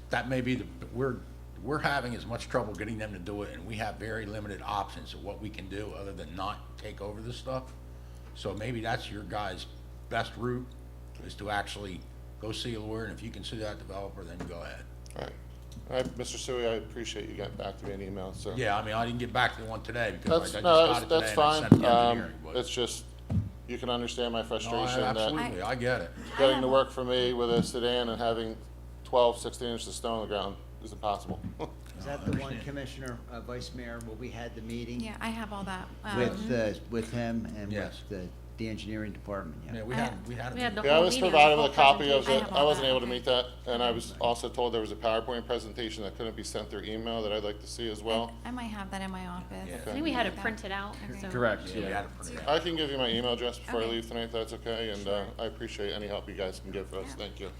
Speaker 3: That may be we're having as much trouble getting them to do it, and we have very limited options of what we can do other than not take over this stuff. So maybe that's your guys' best route, is to actually go see a lawyer, and if you can sue that developer, then go ahead.
Speaker 15: All right, Mr. Suey, I appreciate you getting back to me in email, so.
Speaker 3: Yeah, I mean, I didn't get back to the one today because I just
Speaker 15: No,
Speaker 3: got it
Speaker 15: that's
Speaker 3: today and I
Speaker 15: fine.
Speaker 3: sent it to engineering. but-
Speaker 15: It's just, you can understand my
Speaker 3: No,
Speaker 15: frustration that
Speaker 3: absolutely, I get it.
Speaker 15: getting to work for me with a sedan and having 12, 16 inches of snow on the ground is impossible.
Speaker 7: Is that the one, Commissioner, Vice Mayor, where we had the meeting?
Speaker 2: Yeah, I have all that.
Speaker 7: With him and
Speaker 3: Yes.
Speaker 7: with the engineering department,
Speaker 3: Yeah,
Speaker 7: yeah.
Speaker 3: we had a
Speaker 1: We had the
Speaker 3: meeting.
Speaker 15: Yeah, I
Speaker 1: whole
Speaker 15: was
Speaker 1: meeting,
Speaker 15: provided
Speaker 1: the
Speaker 15: with a
Speaker 1: whole
Speaker 15: copy of
Speaker 2: I
Speaker 15: it.
Speaker 2: have
Speaker 15: I
Speaker 2: all
Speaker 15: wasn't
Speaker 2: that,
Speaker 15: able to
Speaker 2: okay.
Speaker 15: meet that, and I was also told there was a PowerPoint presentation that couldn't be sent through email that I'd like to see as well.
Speaker 2: I might have that in my office.
Speaker 3: Yeah.
Speaker 1: I think we had it printed out,
Speaker 2: Okay.
Speaker 1: so.
Speaker 11: Correct,
Speaker 3: Yeah, we
Speaker 11: yeah.
Speaker 3: had it printed out.
Speaker 15: I can give you my email address before I
Speaker 2: Okay.
Speaker 15: leave tonight, if that's okay, and I appreciate any help you guys can give us.
Speaker 2: Yeah.
Speaker 15: Thank you.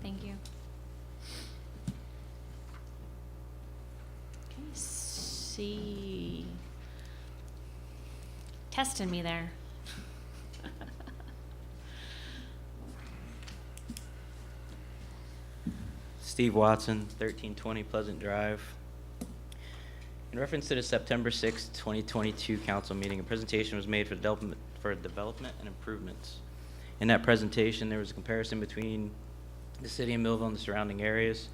Speaker 1: Thank you. Okay, see. Testing me there.
Speaker 16: Steve Watson, 1320 Pleasant Drive. In reference to the September 6, 2022 council meeting, a presentation was made for development and improvements. In that presentation, there was a comparison between the city of Millville and the surrounding areas.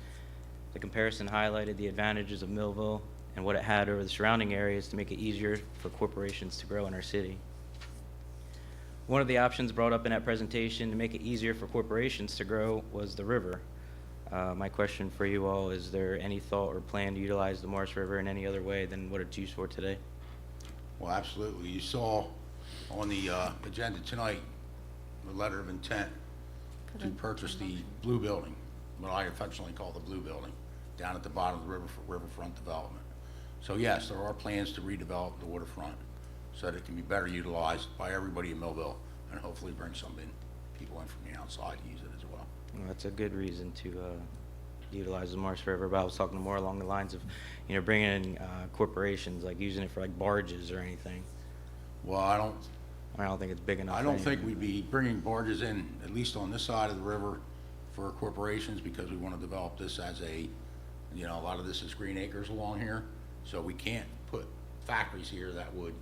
Speaker 16: The comparison highlighted the advantages of Millville and what it had over the surrounding areas to make it easier for corporations to grow in our city. One of the options brought up in that presentation to make it easier for corporations to grow was the river. My question for you all, is there any thought or plan to utilize the Morris River in any other way than what it's used for today?
Speaker 3: Well, absolutely. You saw on the agenda tonight, the letter of intent to purchase the blue building, what I affectionately call the blue building, down at the bottom of the riverfront development. So yes, there are plans to redevelop the waterfront so that it can be better utilized by everybody in Millville and hopefully bring people in from the outside to use it as well.
Speaker 16: Well, that's a good reason to utilize the Morris River, but I was talking more along the lines of, bringing in corporations, like using it for like barges or anything.
Speaker 3: Well, I don't
Speaker 16: think it's big enough.
Speaker 3: I
Speaker 16: for
Speaker 3: don't think
Speaker 16: anything.
Speaker 3: we'd be bringing barges in, at least on this side of the river, for corporations, because we want to develop this as a lot of this is green acres along here, so we can't put factories here that would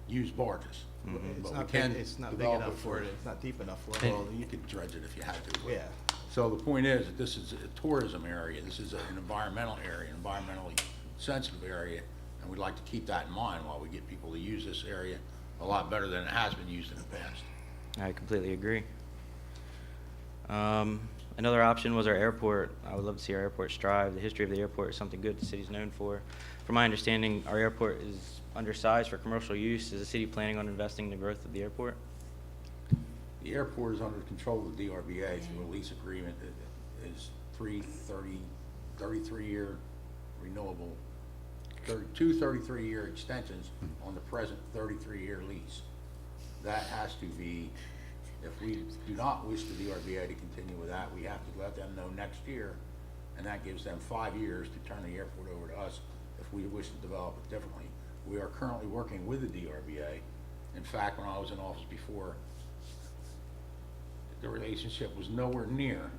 Speaker 3: use barges.
Speaker 8: It's
Speaker 3: But
Speaker 8: not
Speaker 3: we
Speaker 8: big,
Speaker 3: can
Speaker 8: it's not big
Speaker 3: develop
Speaker 8: enough
Speaker 3: it
Speaker 8: for it, it's not deep enough for it.
Speaker 3: Well, you could dredge it if you had to.
Speaker 8: Yeah.
Speaker 3: So the point is that this is a tourism area, this is an environmental area, an environmentally sensitive area, and we'd like to keep that in mind while we get people to use this area a lot better than it has been used in the past.
Speaker 16: I completely agree. Another option was our airport. I would love to see our airport strive. The history of the airport is something good the city's known for. From my understanding, our airport is undersized for commercial use. is the city planning on investing in the growth of the airport?
Speaker 3: The airport is under control of the DRBA through a lease agreement that is 33-year renewable, two 33-year extensions on the present 33-year lease. That has to be, if we do not wish the DRBA to continue with that, we have to let them know next year, and that gives them 5 years to turn the airport over to us if we wish to develop it differently. We are currently working with the DRBA. In fact, when I was in office before, the relationship was nowhere near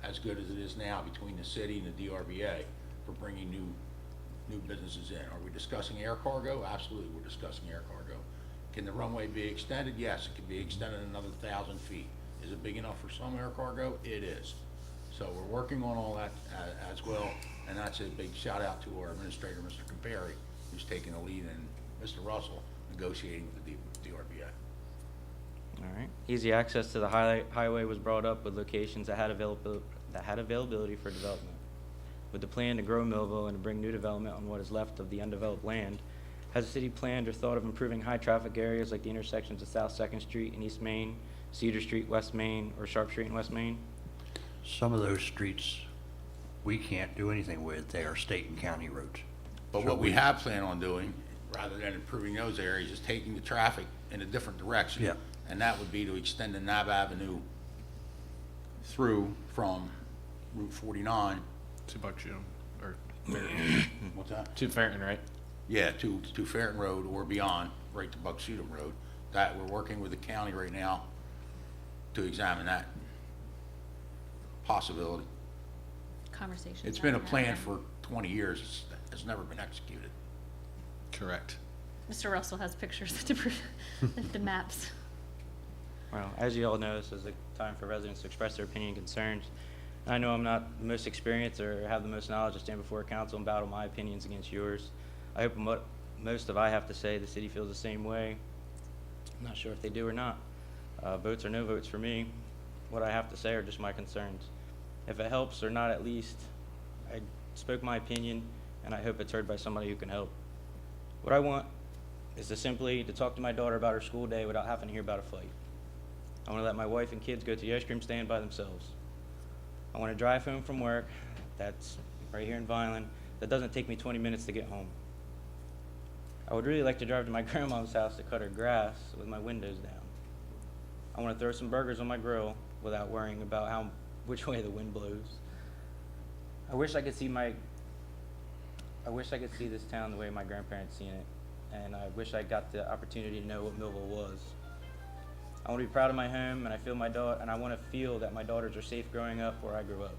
Speaker 3: as good as it is now between the city and the DRBA for bringing new businesses in. Are we discussing air cargo? Absolutely, we're discussing air cargo. Can the runway be extended? Yes, it can be extended another 1,000 feet. Is it big enough for some air cargo? It is. So we're working on all that as well, and that's a big shout out to our administrator, Mr. Campari, who's taking the lead, and Mr. Russell negotiating with the DRBA.
Speaker 16: All right. Easy access to the highway was brought up with locations that had availability for development. With the plan to grow Millville and to bring new development on what is left of the undeveloped land, has the city planned or thought of improving high traffic areas like the intersections of South 2nd Street and East Main, Cedar Street, West Main, or Sharp Street and West Main?
Speaker 5: Some of those streets, we can't do anything with. They are state and county roads.
Speaker 3: But what we have planned on doing, rather than improving those areas, is taking the traffic in a different direction.
Speaker 5: Yeah.
Speaker 3: And that would be to extend the Nab Avenue through from Route 49.
Speaker 11: To Buckshot, or
Speaker 3: What's that?
Speaker 11: to Ferriton, right?
Speaker 3: Yeah, to Ferriton Road or beyond, right to Buckshootum Road. That, we're working with the county right now to examine that possibility.
Speaker 1: Conversations.
Speaker 3: It's been a
Speaker 1: haven't
Speaker 3: plan
Speaker 1: happened.
Speaker 3: for 20 years, it's never been executed.
Speaker 11: Correct.
Speaker 1: Mr. Russell has pictures to prove the maps.
Speaker 16: Well, as you all know, this is a time for residents to express their opinion and concerns. I know I'm not the most experienced or have the most knowledge to stand before council and battle my opinions against yours. I hope what most of I have to say, the city feels the same way. I'm not sure if they do or not. Votes or no votes for me. what I have to say or just my concerns. If it helps or not, at least I spoke my opinion, and I hope it's heard by somebody who can help. What I want is to talk to my daughter about her school day without having to hear about a fight. I want to let my wife and kids go to the ice cream stand by themselves. I want to drive home from work, that's right here in Vineland, that doesn't take me 20 minutes to get home. I would really like to drive to my grandma's house to cut her grass with my windows down. I want to throw some burgers on my grill without worrying about which way the wind blows. I wish I could see this town the way my grandparents seen it, and I wish I got the opportunity to know what Millville was. I want to be proud of my home, and I want to feel that my daughters are safe growing up where I grew up.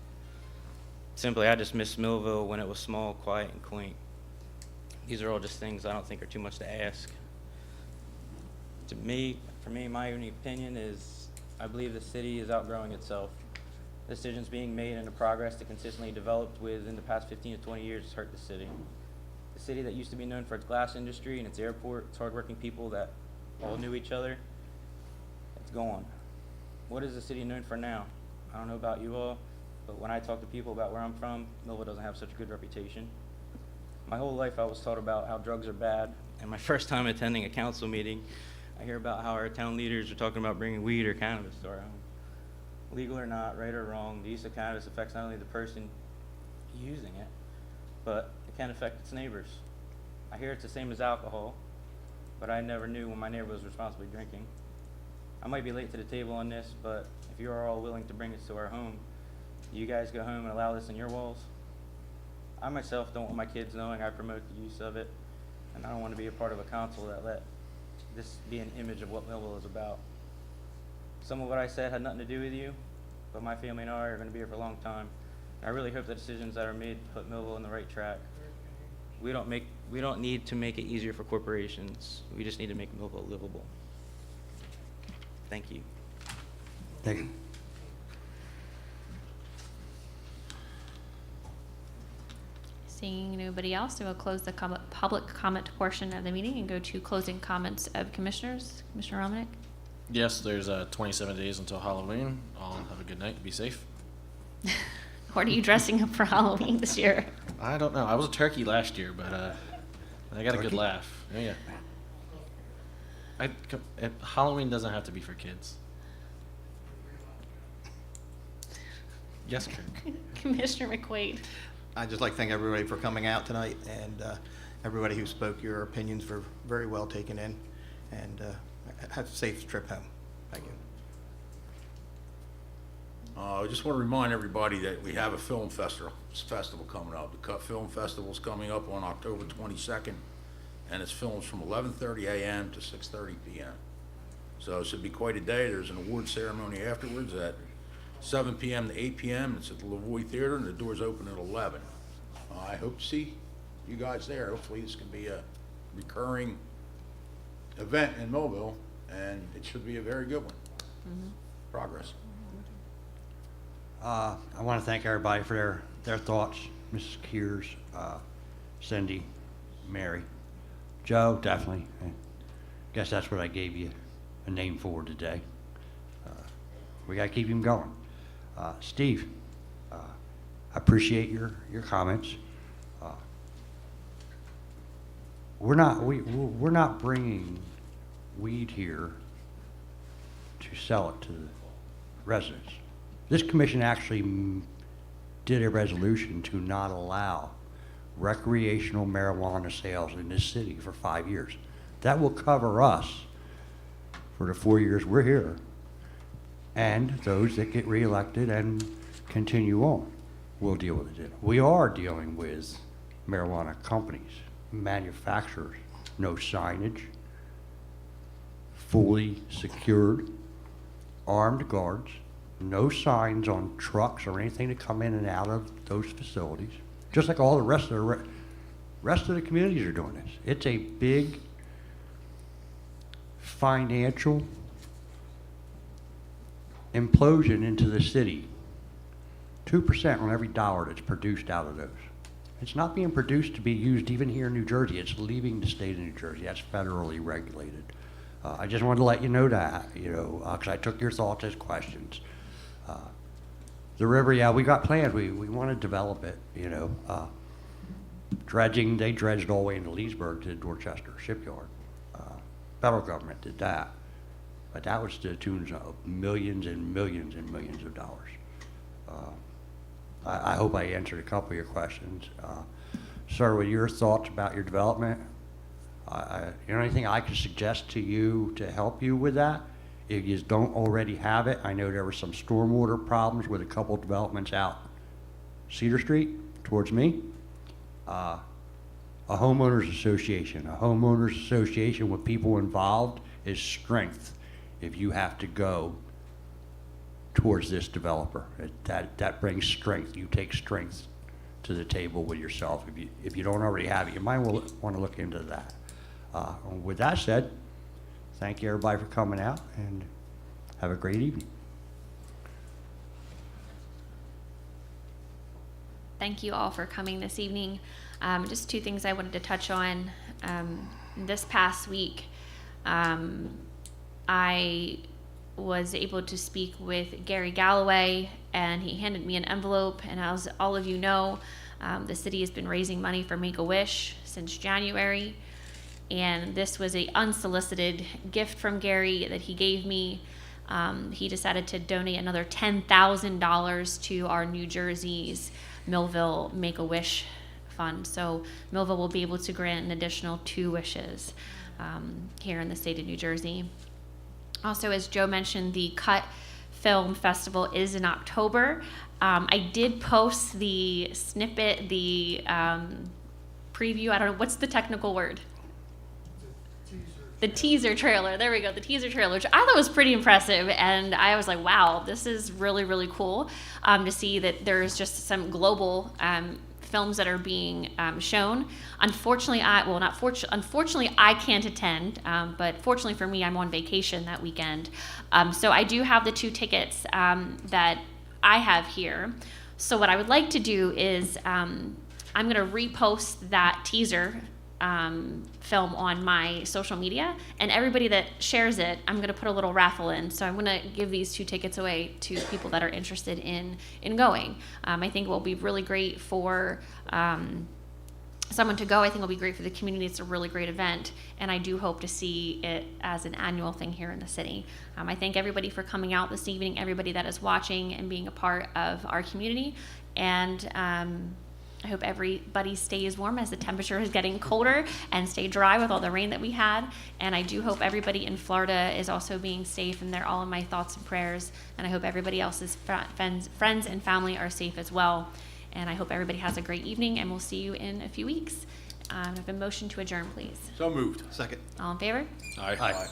Speaker 16: Simply, I just miss Millville when it was small, quiet, and quaint. These are all just things I don't think are too much to ask. For me, my only opinion is I believe the city is outgrowing itself. Decisions being made and the progress that consistently developed within the past 15 to 20 years has hurt the city. The city that used to be known for its glass industry and its airport, its hardworking people that all knew each other, it's gone. What is the city known for now? I don't know about you all, but when I talk to people about where I'm from, Millville doesn't have such a good reputation. My whole life I was taught about how drugs are bad, and my first time attending a council meeting, I hear about how our town leaders are talking about bringing weed or cannabis to our home. Legal or not, right or wrong, the use of cannabis affects not only the person using it, but it can affect its neighbors. I hear it's the same as alcohol, but I never knew when my neighbor was responsibly drinking. I might be late to the table on this, but if you are all willing to bring this to our home, do you guys go home and allow this in your walls? I myself don't want my kids knowing I promote the use of it, and I don't want to be a part of a council that let this be an image of what Millville is about. Some of what I said had nothing to do with you, but my family and I are going to be here for a long time. I really hope the decisions that are made put Millville on the right track. We don't need to make it easier for corporations. We just need to make Millville livable. Thank you.
Speaker 5: Thank you.
Speaker 1: Seeing nobody else, I will close the public comment portion of the meeting and go to closing comments of commissioners. Commissioner Romanek?
Speaker 11: Yes, there's 27 days until Halloween. All have a good night. Be safe.
Speaker 1: What are you dressing up for Halloween this year?
Speaker 11: I don't know. I was a turkey last year, but I got a good
Speaker 5: Turkey?
Speaker 11: laugh. Yeah. Halloween doesn't have to be for kids. Yes, Kirk.
Speaker 1: Commissioner McQuaid.
Speaker 8: I'd just like to thank everybody for coming out tonight, and everybody who spoke. Your opinions were very well taken in, and have a safe trip home. Thank you.
Speaker 3: I just want to remind everybody that we have a film festival coming up. The Cut Film Festival is coming up on October 22nd, and it's films from 11:30 a.m. to 6:30 p.m. So it should be quite a day. There's an award ceremony afterwards at 7 p.m. to 8 p.m. It's at the Lavoie Theater, and the doors open at 11. I hope to see you guys there. Hopefully this can be a recurring event in Millville, and it should be a very good one. Progress.
Speaker 5: I want to thank everybody for their thoughts. Mrs. Kears, Cindy, Mary, Joe, definitely. I guess that's what I gave you a name for today. We got to keep him going. Steve, I appreciate your comments. We're not bringing weed here to sell it to the residents. This commission actually did a resolution to not allow recreational marijuana sales in this city for 5 years. That will cover us for the 4 years we're here, and those that get reelected and continue on will deal with it. We are dealing with marijuana companies, manufacturers, no signage, fully secured, armed guards, no signs on trucks or anything to come in and out of those facilities, just like all the rest of the communities are doing this. It's a big financial implosion into the city. 2% on every dollar that's produced out of those. It's not being produced to be used even here in New Jersey. It's leaving the state of New Jersey. That's federally regulated. I just wanted to let you know that, because I took your thoughts as questions. The river, yeah, we got plans. We want to develop it, you know. Dredging, they dredged all the way into Leesburg to Dorchester Shipyard. Federal government did that. But that was to the tunes of millions and millions and millions of dollars. I hope I answered a couple of your questions. Sir, what are your thoughts about your development? You know, anything I could suggest to you to help you with that? If you don't already have it, I know there were some stormwater problems with a couple of developments out Cedar Street towards me. A homeowners association with people involved is strength if you have to go towards this developer. That brings strength. You take strength to the table with yourself. If you don't already have it, you might want to look into that. With that said, thank you everybody for coming out and have a great evening.
Speaker 1: Thank you all for coming this evening. Just two things I wanted to touch on. This past week, I was able to speak with Gary Galloway, and he handed me an envelope. And as all of you know, the city has been raising money for Make-A-Wish since January. And this was an unsolicited gift from Gary that he gave me. He decided to donate another $10,000 to our New Jersey's Millville Make-A-Wish fund. So Millville will be able to grant an additional 2 wishes here in the state of New Jersey. Also, as Joe mentioned, the Cut Film Festival is in October. I did post the snippet, the preview, I don't know, what's the technical word? The teaser trailer. There we go. The teaser trailer, which I thought was pretty impressive. And I was like, wow, this is really, really cool to see that there's just some global films that are being shown. Unfortunately, unfortunately, I can't attend. But fortunately for me, I'm on vacation that weekend. So I do have the 2 tickets that I have here. So what I would like to do is I'm going to repost that teaser film on my social media, and everybody that shares it, I'm going to put a little raffle in. So I'm going to give these 2 tickets away to people that are interested in going. I think it will be really great for someone to go. I think it will be great for the community. It's a really great event, and I do hope to see it as an annual thing here in the city. I thank everybody for coming out this evening, everybody that is watching and being a part of our community, and I hope everybody stays warm as the temperature is getting colder, and stay dry with all the rain that we had. And I do hope everybody in Florida is also being safe, and they're all in my thoughts and prayers. And I hope everybody else's friends and family are safe as well. And I hope everybody has a great evening, and we'll see you in a few weeks. I have a motion to adjourn, please.
Speaker 3: So moved.
Speaker 8: Second.
Speaker 1: All in favor?
Speaker 3: Aye.
Speaker 8: Aye.